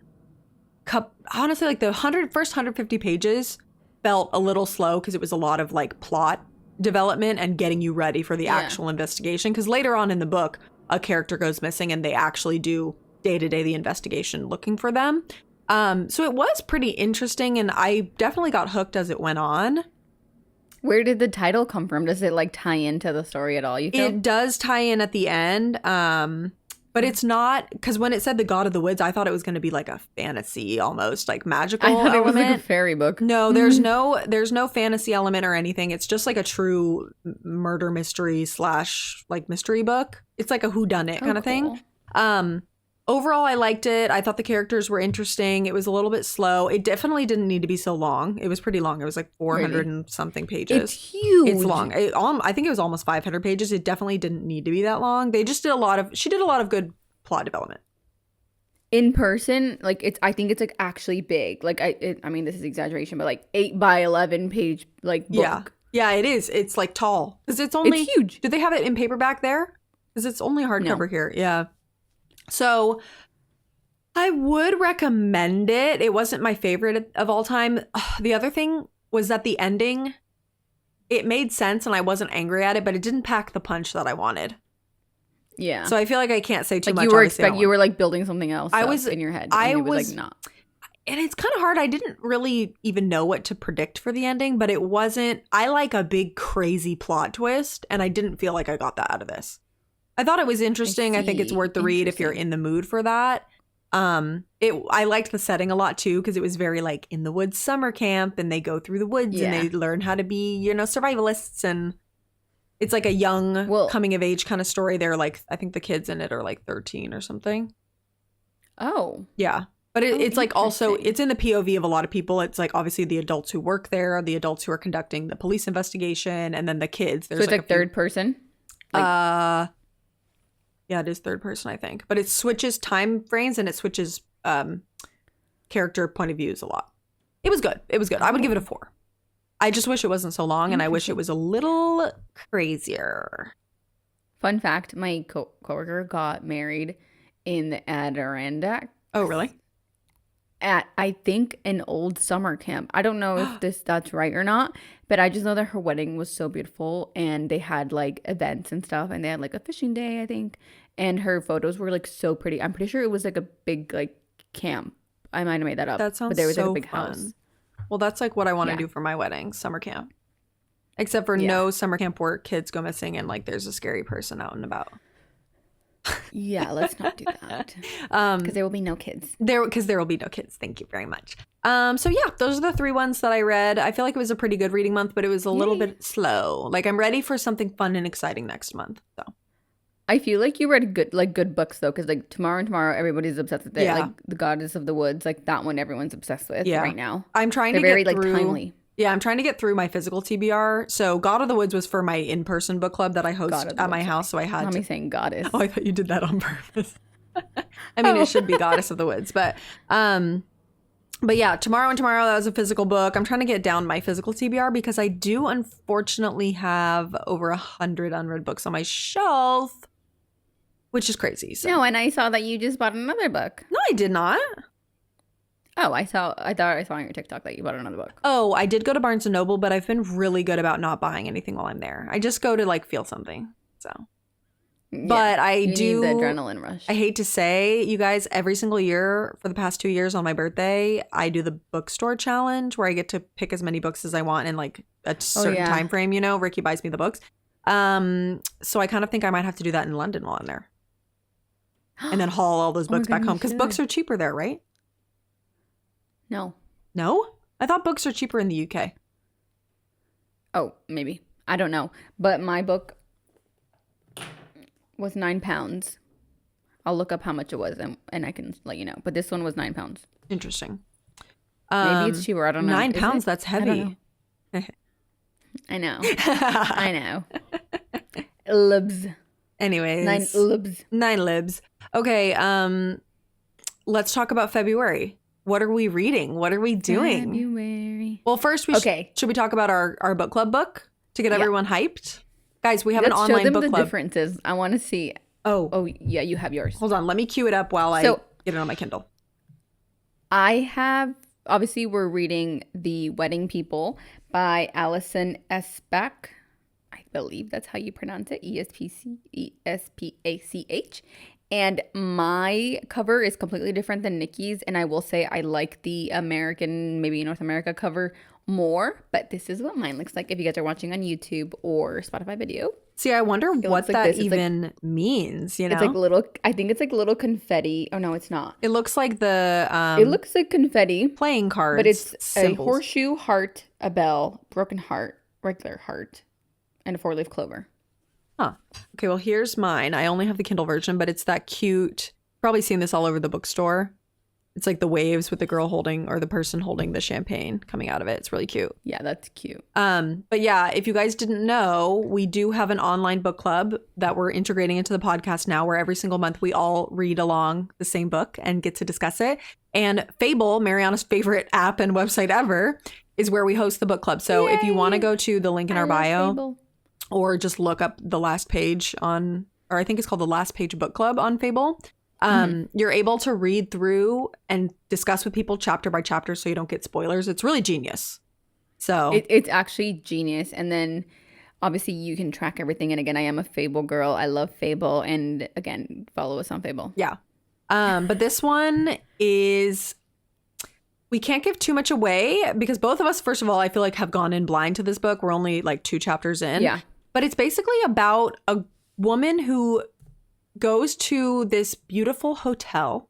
honestly, like the first 150 pages felt a little slow because it was a lot of like plot development and getting you ready for the actual investigation. Because later on in the book, a character goes missing and they actually do day-to-day the investigation looking for them. So it was pretty interesting, and I definitely got hooked as it went on. Where did the title come from? Does it like tie into the story at all, you feel? It does tie in at the end, but it's not, because when it said The God of the Woods, I thought it was going to be like a fantasy, almost like magical element. I thought it was like a fairy book. No, there's no fantasy element or anything. It's just like a true murder mystery / like mystery book. It's like a whodunit kind of thing. Overall, I liked it. I thought the characters were interesting. It was a little bit slow. It definitely didn't need to be so long. It was pretty long. It was like 400 and something pages. It's huge. It's long. I think it was almost 500 pages. It definitely didn't need to be that long. They just did she did a lot of good plot development. In person, like I think it's like actually big. Like I mean, this is exaggeration, but like 8 by 11 page like book. Yeah, it is. It's like tall because it's huge. Do they have it in paperback there? Because it's only hardcover here. Yeah. So I would recommend it. It wasn't my favorite of all time. The other thing was that the ending, it made sense and I wasn't angry at it, but it didn't pack the punch that I wanted. Yeah. So I feel like I can't say too much. You were like building something else in your head. I was like, not. And it's kind of hard. I didn't really even know what to predict for the ending, but it wasn't. I like a big crazy plot twist, and I didn't feel like I got that out of this. I thought it was interesting. I think it's worth the read if you're in the mood for that. I liked the setting a lot too, because it was very like in the woods summer camp, and they go through the woods and they learn how to be, survivalists, and it's like a young coming of age kind of story. They're like, I think the kids in it are like 13 or something. Oh. Yeah. But it's like also, it's in the POV of a lot of people. It's like obviously the adults who work there, the adults who are conducting the police investigation, and then the kids. There's so it's like third person? Yeah, it is third person, I think. But it switches time frames and it switches character point of views a lot. It was good. It was good. I would give it a 4. I just wish it wasn't so long, and I wish it was a little crazier. Fun fact, my coworker got married in the Adirondack. Oh, really? At, I think, an old summer camp. I don't know if that's right or not, but I just know that her wedding was so beautiful, and they had like events and stuff, and they had like a fishing day, I think, and her photos were like so pretty. I'm pretty sure it was like a big like camp. I might have made that up. That sounds but there was so like a big fun. house. Well, that's like what I want to do for my wedding, summer camp. Except for no summer camp where kids go missing and like there's a scary person out and about. Yeah, let's not do that. Because there will be no kids. Because there will be no kids. Thank you very much. So yeah, those are the 3 ones that I read. I feel like it was a pretty good reading month, but it was a little bit slow. Like I'm ready for something fun and exciting next month. So I feel like you read good books though, because like Tomorrow everybody's obsessed with it. Yeah. Like The Goddess of the Woods, like that one everyone's obsessed with right now. I'm trying They're to very get through, like timely. Yeah, I'm trying to get through my physical TBR. So God of the Woods was for my in-person book club that I host at my house. So I had to. Me saying goddess. Oh, I thought you did that on purpose. I mean, it should be Goddess of the Woods, but yeah, Tomorrow, that was a physical book. I'm trying to get down my physical TBR because I do unfortunately have over 100 unread books on my shelf, which is crazy. So. No, and I saw that you just bought another book. No, I did not. Oh, I thought I saw on your TikTok that you bought another book. Oh, I did go to Barnes & Noble, but I've been really good about not buying anything while I'm there. I just go to like feel something. So, yeah, but I do need the adrenaline rush. I hate to say, you guys, every single year for the past 2 years on my birthday, I do the bookstore challenge where I get to pick as many books as I want in like a certain time frame. You know, Ricky buys me the books. So I kind of think I might have to do that in London while I'm there, and then haul all those books back home because books are cheaper there, right? No? I thought books are cheaper in the UK. Oh, maybe. I don't know. But my book was £9. I'll look up how much it was and I can let you know. But this one was £9. Interesting. Maybe it's cheaper. I don't know. £9, that's heavy. I know. I know. Libs. Anyways. 9 libs. Okay, let's talk about February. What are we reading? What are we doing? February. Well, first should we talk about our book club book to get everyone hyped? Guys, we have an online book club. Let's show them the differences. I want to see. Oh, yeah, you have yours. Hold on. Let me cue it up while I get it on my Kindle. I have, obviously, we're reading The Wedding People by Alison Espach. I believe that's how you pronounce it. Espach. And my cover is completely different than Niki's. And I will say I like the American, maybe North America cover more. But this is what mine looks like if you guys are watching on YouTube or Spotify video. See, I wonder what that even means, you know? It's like little, I think it's like little confetti. Oh, no, it's not. It looks like the... it looks like confetti. Playing cards. But it's symbols. A horseshoe, heart, a bell, broken heart, regular heart, and a 4-leaf clover. Huh. Okay, well, here's mine. I only have the Kindle version, but it's that cute. Probably seen this all over the bookstore. It's like the waves with the girl holding or the person holding the champagne coming out of it. It's really cute. Yeah, that's cute. But yeah, if you guys didn't know, we do have an online book club that we're integrating into the podcast now, where every single month we all read along the same book and get to discuss it. And Fable, Mariana's favorite app and website ever, is where we host the book club. So if you want to go to the link in our bio, Fable. Or just look up the last page on, or I think it's called the Last Page Book Club on Fable. You're able to read through and discuss with people chapter by chapter so you don't get spoilers. It's really genius. So it's actually genius. And then obviously you can track everything. And again, I am a Fable girl. I love Fable. And again, follow us on Fable. Yeah. But this one is, we can't give too much away because both of us, first of all, I feel like have gone in blind to this book. We're only like 2 chapters in. Yeah. But it's basically about a woman who goes to this beautiful hotel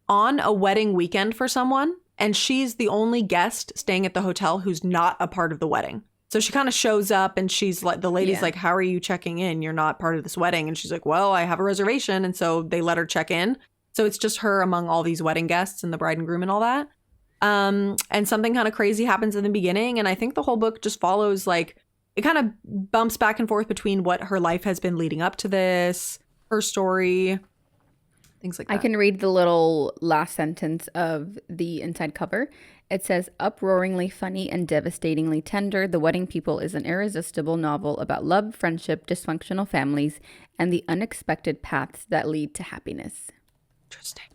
on a wedding weekend for someone, and she's the only guest staying at the hotel who's not a part of the wedding. So she kind of shows up and she's like, the lady's like, how are you checking in? You're not part of this wedding. And she's like, well, I have a reservation. And so they let her check in. So it's just her among all these wedding guests and the bride and groom and all that. And something kind of crazy happens in the beginning. And I think the whole book just follows, like, it kind of bumps back and forth between what her life has been leading up to this, her story, things like that. I can read the little last sentence of the inside cover. It says, uproaringly funny and devastatingly tender, The Wedding People is an irresistible novel about love, friendship, dysfunctional families, and the unexpected paths that lead to happiness. Interesting.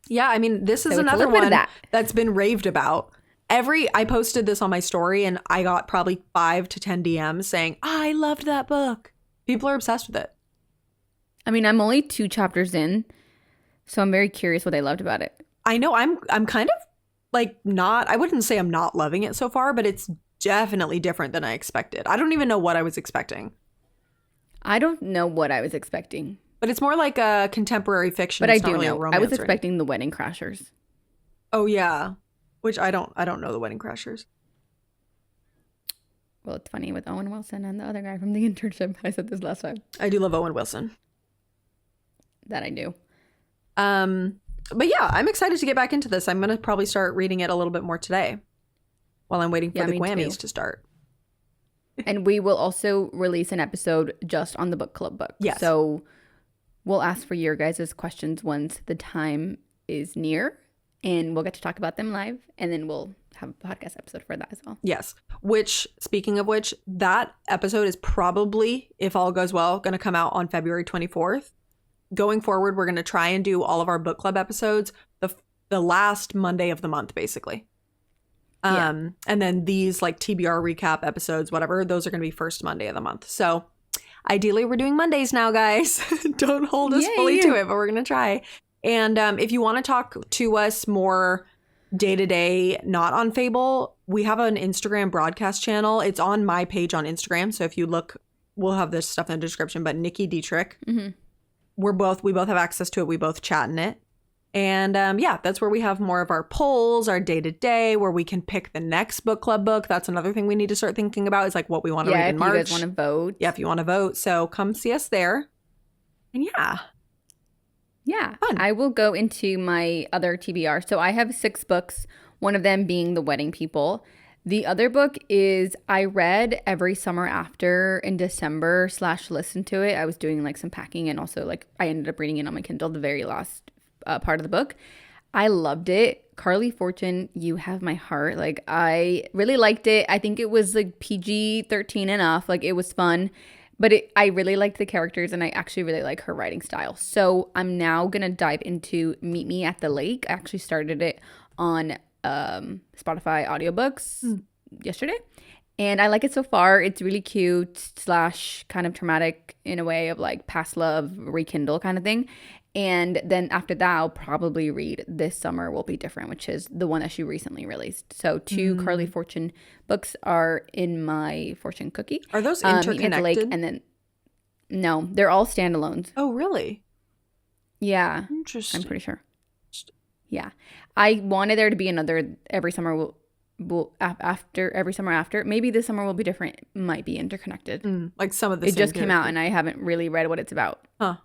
Yeah, I mean, this is another one that's been raved about. I posted this on my story and I got probably 5 to 10 DMs saying, I loved that book. People are obsessed with it. I mean, I'm only 2 chapters in, so I'm very curious what they loved about it. I know I'm kind of like I wouldn't say I'm not loving it so far, but it's definitely different than I expected. I don't even know what I was expecting. I don't know what I was expecting. But it's more like a contemporary fiction. But I do know. I was expecting The Wedding Crashers. Oh, yeah. Which I don't know The Wedding Crashers. Well, it's funny with Owen Wilson and the other guy from The Internship. I said this last time. I do love Owen Wilson. That I do. But yeah, I'm excited to get back into this. I'm going to probably start reading it a little bit more today while I'm waiting for the Grammys to start. And we will also release an episode just on the book club book. Yes. So we'll ask for your guys' questions once the time is near, and we'll get to talk about them live, and then we'll have a podcast episode for that as well. Yes. Which, speaking of which, that episode is probably, if all goes well, going to come out on February 24th. Going forward, we're going to try and do all of our book club episodes the last Monday of the month, basically. And then these like TBR recap episodes, whatever, those are going to be first Monday of the month. So ideally, we're doing Mondays now, guys. Don't hold us fully to it, but we're going to try. And if you want to talk to us more day to day, not on Fable, we have an Instagram broadcast channel. It's on my page on Instagram. So if you look, we'll have this stuff in the description, but Niki Dietrich. Mm-hmm. We both have access to it. We both chat in it. And that's where we have more of our polls, our day to day, where we can pick the next book club book. That's another thing we need to start thinking about, is like what we want to read in March. Yeah, if you guys want to vote. Yeah, if you want to vote. So come see us there. And yeah, fun. I will go into my other TBR. So I have 6 books, one of them being The Wedding People. The other book is I read Every Summer After in December / listened to it. I was doing like some packing, and also like I ended up reading it on my Kindle, the very last part of the book. I loved it. Carly Fortune, you have my heart. Like, I really liked it. I think it was like PG-13 enough. Like, it was fun. But I really liked the characters, and I actually really like her writing style. So I'm now going to dive into Meet Me at the Lake. I actually started it on Spotify audiobooks yesterday, and I like it so far. It's really cute / kind of traumatic in a way of like past love rekindle kind of thing. And then after that, I'll probably read This Summer Will Be Different, which is the one that she recently released. So 2 Carly Fortune books are in my fortune cookie. Are those interconnected? Meet Me at the Lake, and then no, they're all standalones. Oh, really? Yeah. Interesting. I'm pretty sure. Yeah. I wanted there to be another Every Summer will after Every Summer After. Maybe This Summer Will Be Different might be interconnected. Like some of the It just came out, and I haven't really read what it's about. Huh.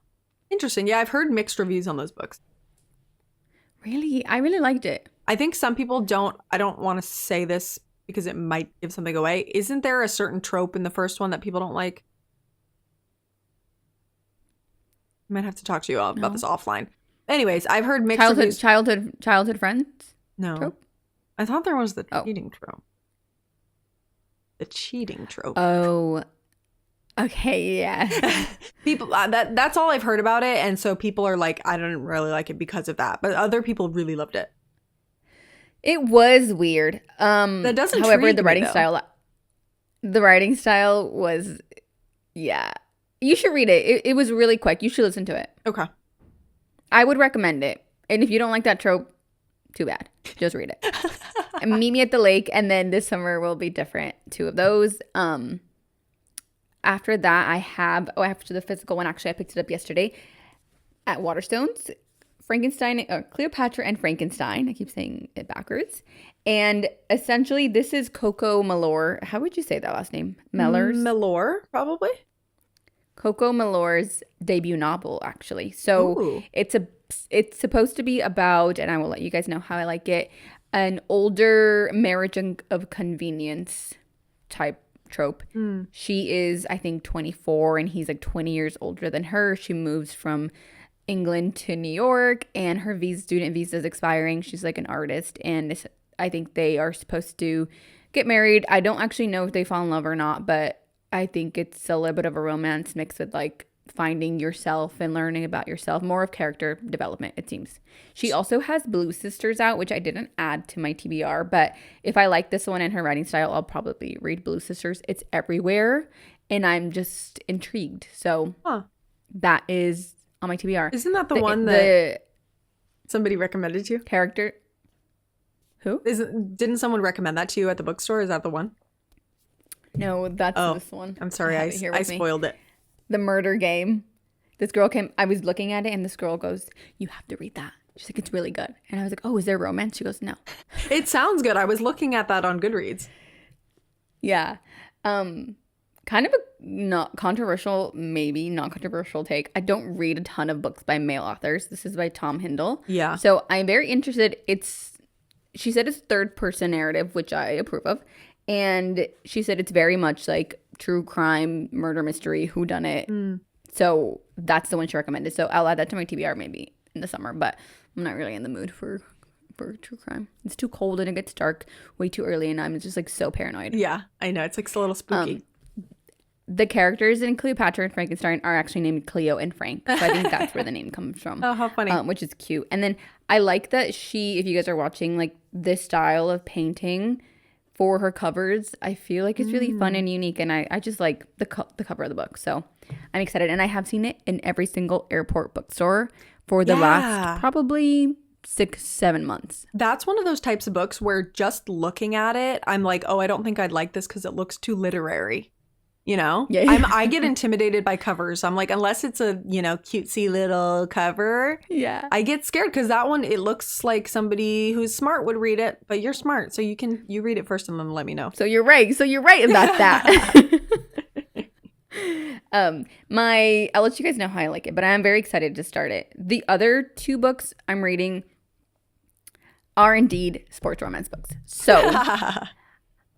Interesting. Yeah, I've heard mixed reviews on those books. Really? I really liked it. I think some people don't. I don't want to say this because it might give something away. Isn't there a certain trope in the first one that people don't like? I might have to talk to you about this offline. Anyways, I've heard mixed reviews. Childhood friends? No. Trope? I thought there was the cheating trope. The cheating trope. Oh, okay, yeah. People that's all I've heard about it, and so people are like, I didn't really like it because of that, but other people really loved it. It was weird. That doesn't. However, the writing style was, yeah. You should read it. It was really quick. You should listen to it. Okay. I would recommend it. And if you don't like that trope, too bad. Just read it. And Meet Me at the Lake, and then This Summer Will Be Different. 2 of those. After that, after the physical one, actually, I picked it up yesterday at Waterstones. Cleopatra and Frankenstein. I keep saying it backwards. And essentially, this is Coco Malore. How would you say that last name? Mellors? Malore, probably. Coco Malore's debut novel, actually. So Ooh. it's supposed to be about, and I will let you guys know how I like it, an older marriage of convenience type trope. She is, I think, 24 and he's like 20 years older than her. She moves from England to New York and her student visa is expiring. She's like an artist and I think they are supposed to get married. I don't actually know if they fall in love or not, but I think it's a little bit of a romance mixed with like finding yourself and learning about yourself. More of character development, it seems. She also has Blue Sisters out, which I didn't add to my TBR, but if I like this one and her writing style, I'll probably read Blue Sisters. It's everywhere and I'm just intrigued. So that is on my TBR. Isn't that the one that somebody recommended to you? Character. Who? Didn't someone recommend that to you at the bookstore? Is that the one? No, that's this one. I'm sorry, I spoiled it. The Murder Game. This girl came, I was looking at it and this girl goes, you have to read that. She's like, it's really good. And I was like, oh, is there romance? She goes, no. It sounds good. I was looking at that on Goodreads. Yeah. Kind of a not controversial take. I don't read a ton of books by male authors. This is by Tom Hindle. Yeah. So I'm very interested. She said it's third person narrative, which I approve of. And she said it's very much like true crime, murder mystery, whodunit. So that's the one she recommended. So I'll add that to my TBR maybe in the summer, but I'm not really in the mood for true crime. It's too cold and it gets dark way too early and I'm just like so paranoid. Yeah, I know. It's like a little spooky. The characters in Cleopatra and Frankenstein are actually named Cleo and Frank. So I think that's where the name comes from. Oh, how funny. Which is cute. And then I like that if you guys are watching, like this style of painting for her covers, I feel like it's really fun and unique. And I just like the cover of the book. So I'm excited. And I have seen it in every single airport bookstore for the last probably 6-7 months. That's one of those types of books where just looking at it, I'm like, oh, I don't think I'd like this because it looks too literary. You know? Yeah. I get intimidated by covers. I'm like, unless it's a, cutesy little cover. Yeah. I get scared because that one, it looks like somebody who's smart would read it, but you're smart. So you read it first and then let me know. So you're right about that. I'll let you guys know how I like it, but I'm very excited to start it. The other 2 books I'm reading are indeed sports romance books. So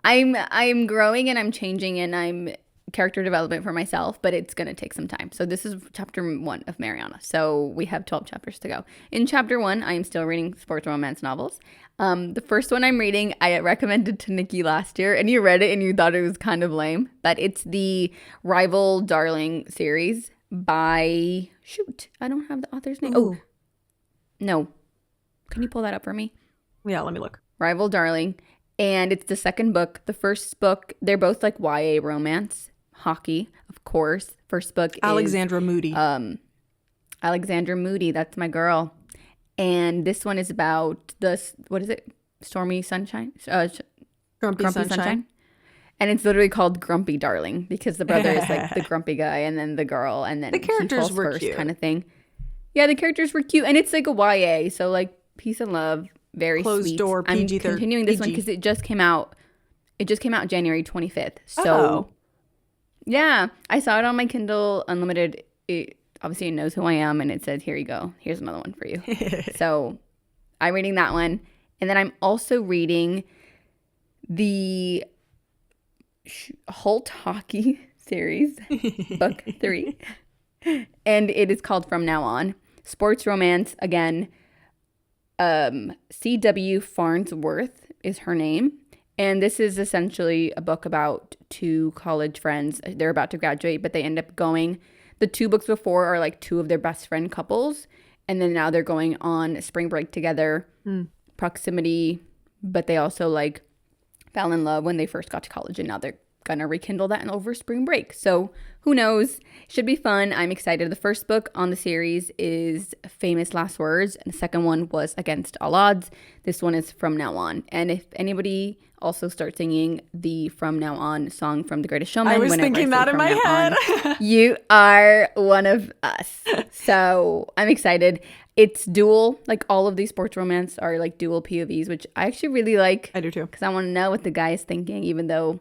I'm growing and I'm changing and I'm character development for myself, but it's going to take some time. So this is chapter 1 of Mariana. So we have 12 chapters to go. In chapter 1, I am still reading sports romance novels. The first one I'm reading, I recommended to Niki last year, and you read it and you thought it was kind of lame, but it's the Rival Darling series by, I don't have the author's name. Ooh. Oh, no. Can you pull that up for me? Yeah, let me look. Rival Darling. And it's the second book. The first book, they're both like YA romance. Hockey, of course. First book Alexandra Moody. Alexandra Moody, that's my girl. And this one is about what is it? Stormy Sunshine? Grumpy Sunshine. And it's literally called Grumpy Darling because the brother is like the grumpy guy and then the girl and then the characters were first cute kind of thing. Yeah, the characters were cute. And it's like a YA, so like peace and love, very closed sweet. door, PG-13. I'm continuing this one because it just came out January 25th. So yeah, I saw it on my Kindle Unlimited. Obviously, it knows who I am, and it says, here you go. Here's another one for you. So I'm reading that one. And then I'm also reading the Holt Hockey series, book 3. And it is called From Now On. Sports romance, again. C.W. Farnsworth is her name. And this is essentially a book about 2 college friends. They're about to graduate, but they end up going. The 2 books before are like 2 of their best friend couples. And then now they're going on spring break together. Proximity. But they also like fell in love when they first got to college. And now they're going to rekindle that over spring break. So who knows? Should be fun. I'm excited. The first book on the series is Famous Last Words. And the second one was Against All Odds. This one is From Now On. And if anybody also starts singing the From Now On song from The Greatest Showman. I was thinking that in my head. You are one of us. So I'm excited. It's dual. Like all of these sports romance are like dual POVs, which I actually really like. I do too. Because I want to know what the guy is thinking, even though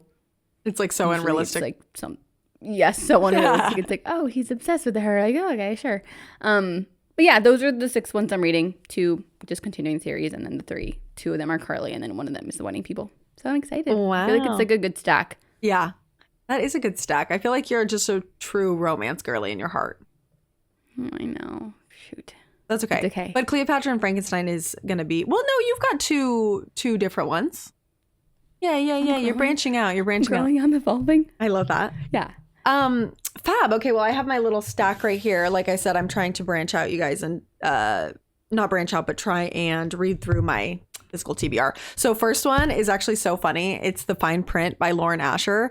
it's like so unrealistic. It's like yes, so unrealistic. It's like, oh, he's obsessed with her. Like, oh, okay, sure. But yeah, those are the 6 ones I'm reading. 2 just continuing series, and then the 3. 2 of them are Carly, and then one of them is The Wedding People. So I'm excited. Wow. I feel like it's like a good stack. Yeah, that is a good stack. I feel like you're just a true romance girly in your heart. I know. Shoot. That's okay. It's okay. But Cleopatra and Frankenstein is going to be... Well, no, you've got two different ones. Yeah. You're branching out. I'm evolving. I love that. Yeah. Fab. Okay, well, I have my little stack right here. Like I said, I'm trying to branch out, you guys, and not branch out, but try and read through my physical TBR. So first one is actually so funny. It's The Fine Print by Lauren Asher.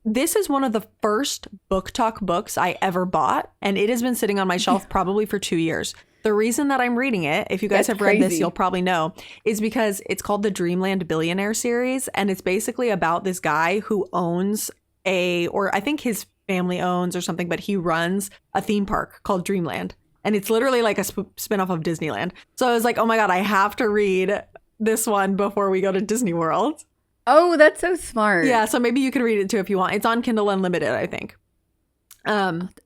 This is one of the first Book Talk books I ever bought, and it has been sitting on my shelf probably for 2 years. The reason that I'm reading it, if you guys have read this, you'll probably know, is because it's called the Dreamland Billionaire series, and it's basically about this guy who owns or I think his family owns or something, but he runs a theme park called Dreamland. And it's literally like a spinoff of Disneyland. So I was like, oh my God, I have to read this one before we go to Disney World. Oh, that's so smart. Yeah, so maybe you could read it too if you want. It's on Kindle Unlimited, I think.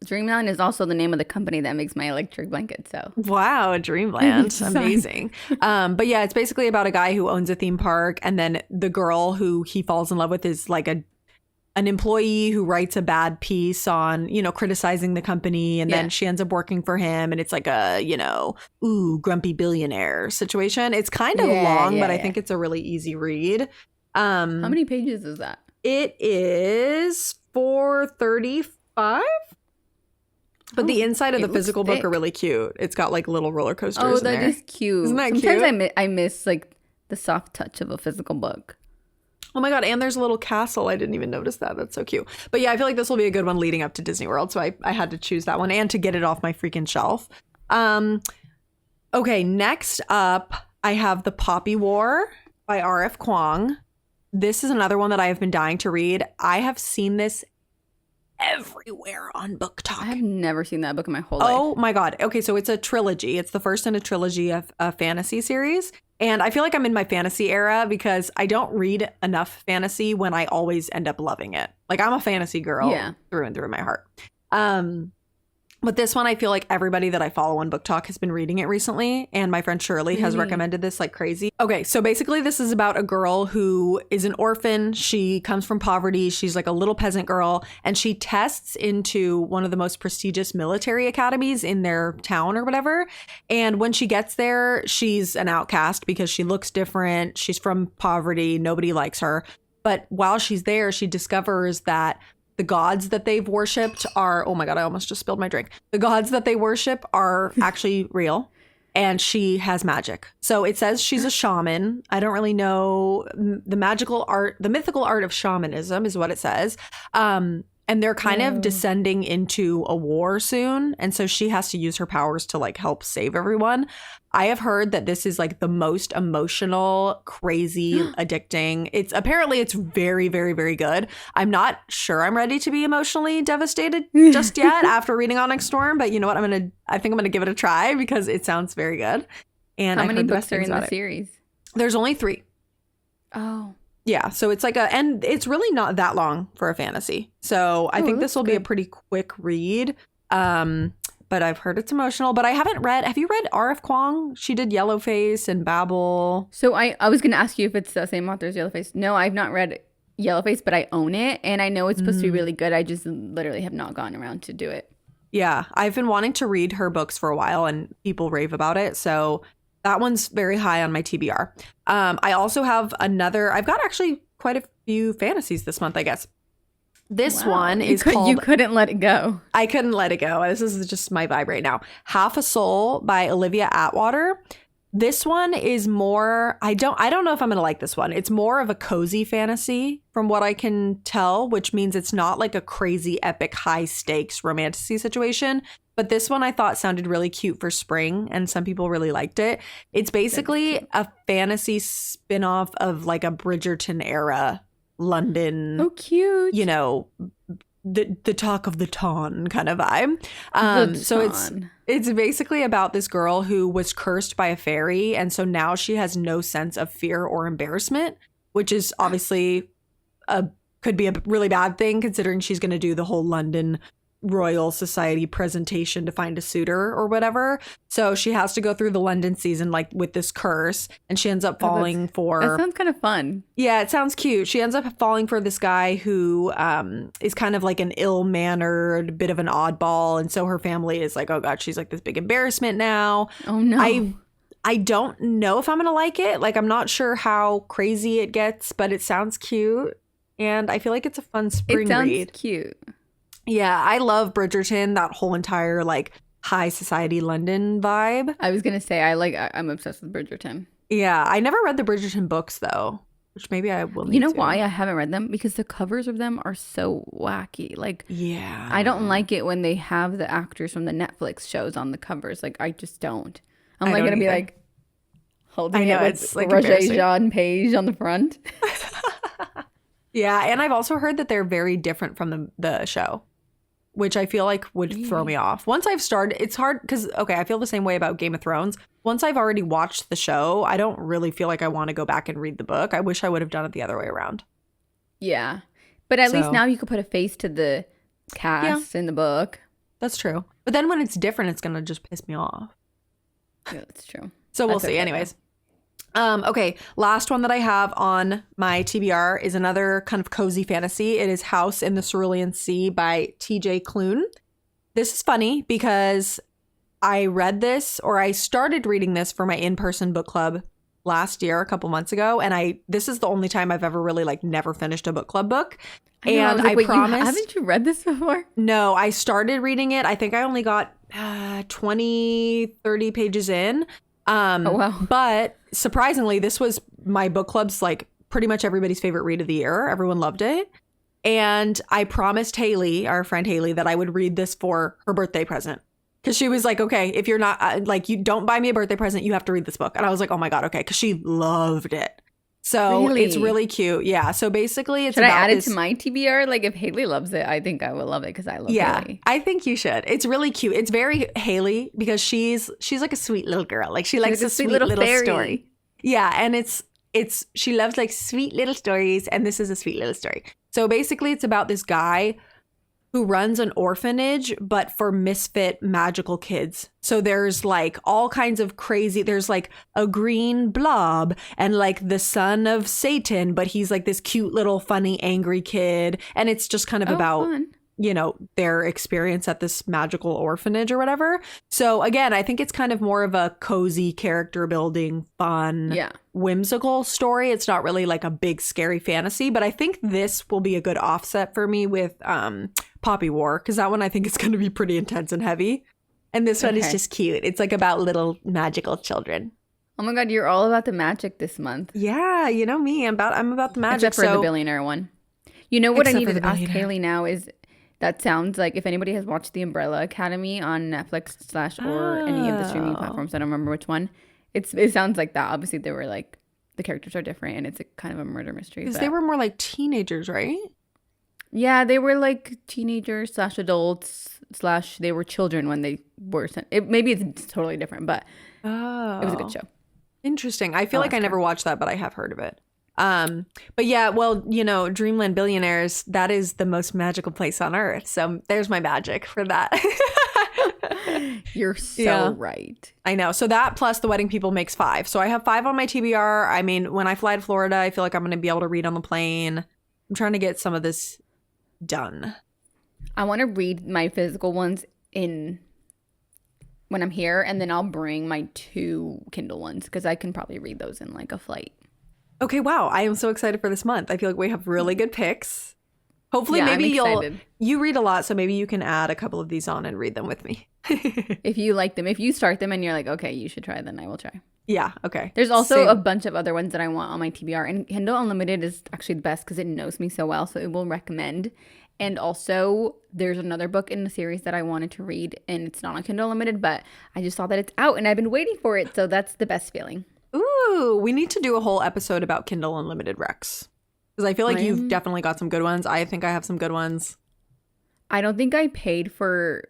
Dreamland is also the name of the company that makes my electric blanket. So wow, Dreamland. Amazing. But yeah, it's basically about a guy who owns a theme park, and then the girl who he falls in love with is like an employee who writes a bad piece on, criticizing the company, and then she ends up working for him, and it's like a, grumpy billionaire situation. It's kind of long, but I think it's a really easy read. How many pages is that? It is 435. But the inside of the physical book are really cute. It's got like little roller coasters in there. Oh, that is cute. Isn't that Sometimes cute? I miss like the soft touch of a physical book. Oh my God, and there's a little castle. I didn't even notice that. That's so cute. But yeah, I feel like this will be a good one leading up to Disney World. So I had to choose that one and to get it off my freaking shelf. Okay, next up, I have The Poppy War by R.F. Kuang. This is another one that I have been dying to read. I have seen this everywhere on Book Talk. I've never seen that book in my whole life. Oh my God. Okay, so it's a trilogy. It's the first in a trilogy of a fantasy series. And I feel like I'm in my fantasy era because I don't read enough fantasy when I always end up loving it. Like, I'm a fantasy girl through and through in my heart. But this one, I feel like everybody that I follow on Book Talk has been reading it recently. And my friend Shirley has recommended this like crazy. Okay, so basically this is about a girl who is an orphan. She comes from poverty. She's like a little peasant girl. And she tests into one of the most prestigious military academies in their town or whatever. And when she gets there, she's an outcast because she looks different. She's from poverty. Nobody likes her. But while she's there, she discovers that the gods that they've worshipped are, oh my God, I almost just spilled my drink. The gods that they worship are actually real, and she has magic. So it says she's a shaman. I don't really know the mythical art of shamanism is what it says. And they're kind of descending into a war soon. And so she has to use her powers to like help save everyone. I have heard that this is like the most emotional, crazy, addicting. It's very, very, very good. I'm not sure I'm ready to be emotionally devastated just yet after reading Onyx Storm. But you know what? I think I'm going to give it a try because it sounds very good. And how many books are in the series? There's only 3. Oh. Yeah, so it's like and it's really not that long for a fantasy. So I think this will be a pretty quick read. But I've heard it's emotional. But I haven't read, have you read R.F. Kuang? She did Yellowface and Babel. So I was going to ask you if it's the same author as Yellowface. No, I've not read Yellowface, but I own it. And I know it's supposed to be really good. I just literally have not gotten around to do it. Yeah, I've been wanting to read her books for a while and people rave about it. So that one's very high on my TBR. I also have I've got actually quite a few fantasies this month, I guess. This one is called... You couldn't let it go. I couldn't let it go. This is just my vibe right now. Half a Soul by Olivia Atwater. This one is more... I don't know if I'm going to like this one. It's more of a cozy fantasy from what I can tell, which means it's not like a crazy epic high stakes romantasy situation. But this one I thought sounded really cute for spring, and some people really liked it. It's basically a fantasy spin-off of like a Bridgerton era London. Oh, cute. You know, the talk of the town kind of vibe. So it's basically about this girl who was cursed by a fairy, and so now she has no sense of fear or embarrassment, which is obviously a could be a really bad thing considering she's going to do the whole London Royal Society presentation to find a suitor or whatever. So she has to go through the London season like with this curse, and she ends up falling for... That sounds kind of fun. Yeah, it sounds cute. She ends up falling for this guy who is kind of like an ill-mannered, bit of an oddball, and so her family is like, oh god, she's like this big embarrassment now. Oh no. I don't know if I'm gonna like it. Like, I'm not sure how crazy it gets, but it sounds cute, and I feel like it's a fun spring read. It sounds cute. Yeah, I love Bridgerton, that whole entire like high society London vibe. I was gonna say I'm obsessed with Bridgerton. Yeah, I never read the Bridgerton books though, which maybe I will need to. You know why I haven't read them? Because the covers of them are so wacky. Like, yeah, I don't like it when they have the actors from the Netflix shows on the covers. Like, I just don't. I'm like gonna be like holding it with like Roger Jean Page on the front. Yeah, and I've also heard that they're very different from the show, which I feel like would throw me off. Once I've started, it's hard because, okay, I feel the same way about Game of Thrones. Once I've already watched the show, I don't really feel like I want to go back and read the book. I wish I would have done it the other way around. Yeah. But at least now you could put a face to the cast in the book. That's true. But then when it's different, it's going to just piss me off. Yeah, that's true. So we'll see. Anyways. Okay, last one that I have on my TBR is another kind of cozy fantasy. It is House in the Cerulean Sea by TJ Klune. This is funny because I read this, or I started reading this for my in-person book club last year, a couple months ago, and this is the only time I've ever really like never finished a book club book. And I promise, haven't you read this before? No, I started reading it. I think I only got 20, 30 pages in. Oh, wow. But surprisingly, this was my book club's like pretty much everybody's favorite read of the year. Everyone loved it. And I promised Haley, our friend Haley, that I would read this for her birthday present. Because she was like, okay, if you're not like, you don't buy me a birthday present, you have to read this book. And I was like, oh my God, okay. Because she loved it. So It's really cute. Yeah. So basically it's Should I add it to my TBR? Like if Haley loves it, I think I will love it because I love Haley. I think you should. It's really cute. It's very Haley because she's like a sweet little girl. Like she likes a sweet little story. Yeah. And she loves like sweet little stories. And this is a sweet little story. So basically it's about this guy who runs an orphanage, but for misfit magical kids. So there's like all kinds of crazy, there's like a green blob and like the son of Satan, but he's like this cute little funny, angry kid. And it's just kind of about, fun. You know, their experience at this magical orphanage or whatever. So again, I think it's kind of more of a cozy character building, fun, whimsical story. It's not really like a big scary fantasy, but I think this will be a good offset for me with Poppy War, because that one I think is going to be pretty intense and heavy. And this one is just cute. It's like about little magical children. Oh my God, you're all about the magic this month. Yeah, you know me. I'm about the magic. Except for the billionaire one. You know what I need to ask Haley now is, that sounds like if anybody has watched The Umbrella Academy on Netflix / or any of the streaming platforms, I don't remember which one. It sounds like that. Obviously, they were like, the characters are different and it's a kind of a murder mystery. Because they were more like teenagers, right? Yeah, they were like teenagers / adults / they were children when they were sent. Maybe it's totally different, but it was a good show. Interesting. I feel like I never watched that, but I have heard of it. But yeah, well, you know, Dreamland Billionaires, that is the most magical place on earth. So there's my magic for that. You're so right. I know. So that plus The Wedding People makes 5. So I have 5 on my TBR. I mean, when I fly to Florida, I feel like I'm going to be able to read on the plane. I'm trying to get some of this done. I want to read my physical ones when I'm here, and then I'll bring my 2 Kindle ones because I can probably read those in like a flight. Okay, wow. I am so excited for this month. I feel like we have really good picks. Hopefully, maybe you read a lot, so maybe you can add a couple of these on and read them with me. If you like them. If you start them and you're like, okay, you should try, then I will try. Yeah, okay. There's also a bunch of other ones that I want on my TBR. And Kindle Unlimited is actually the best because it knows me so well, so it will recommend. And also, there's another book in the series that I wanted to read, and it's not on Kindle Unlimited, but I just saw that it's out, and I've been waiting for it, so that's the best feeling. Ooh, we need to do a whole episode about Kindle Unlimited Recs. Because I feel like you've definitely got some good ones. I think I have some good ones. I don't think I paid for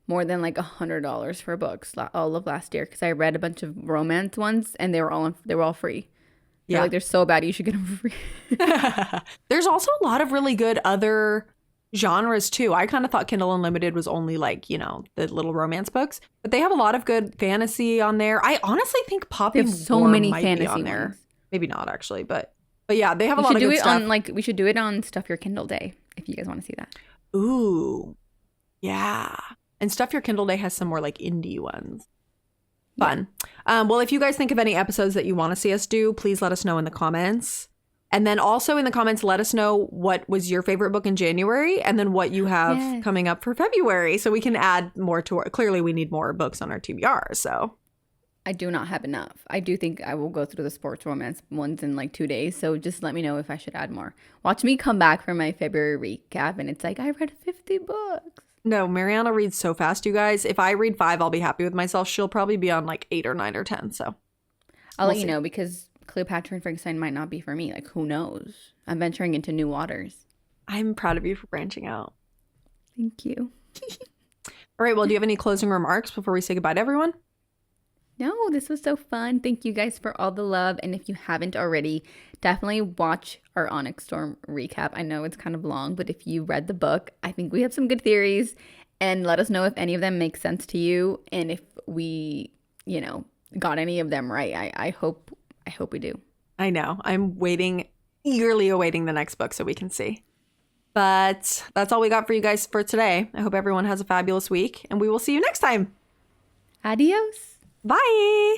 more than like $100 for books all of last year because I read a bunch of romance ones and they were all free. Yeah. Like they're so bad, you should get them for free. There's also a lot of really good other genres too. I kind of thought Kindle Unlimited was only like, you know, the little romance books, but they have a lot of good fantasy on there. I honestly think Poppy so many might fantasy be on there. ones. Maybe not actually, but yeah, they have a lot of good stuff. We should do it on Stuff Your Kindle Day if you guys want to see that. Ooh, yeah. And Stuff Your Kindle Day has some more like indie ones. Fun. Yeah. Well, if you guys think of any episodes that you want to see us do, please let us know in the comments. And then also in the comments, let us know what was your favorite book in January and then what you have coming up for February so we can add more to our... Clearly, we need more books on our TBR, so... I do not have enough. I do think I will go through the sports romance ones in like 2 days, so just let me know if I should add more. Watch me come back for my February recap, and it's like, I read 50 books. No, Mariana reads so fast, you guys. If I read 5, I'll be happy with myself. She'll probably be on like 8 or 9 or 10, so... I'll let you know because... Cleopatra and Frankenstein might not be for me. Like, who knows? I'm venturing into new waters. I'm proud of you for branching out. Thank you. All right. Well, do you have any closing remarks before we say goodbye to everyone? No, this was so fun. Thank you guys for all the love. And if you haven't already, definitely watch our Onyx Storm recap. I know it's kind of long, but if you read the book, I think we have some good theories. And let us know if any of them make sense to you. And if we, you know, got any of them right. I hope we do. I know. I'm eagerly awaiting the next book so we can see. But that's all we got for you guys for today. I hope everyone has a fabulous week, and we will see you next time. Adios. Bye.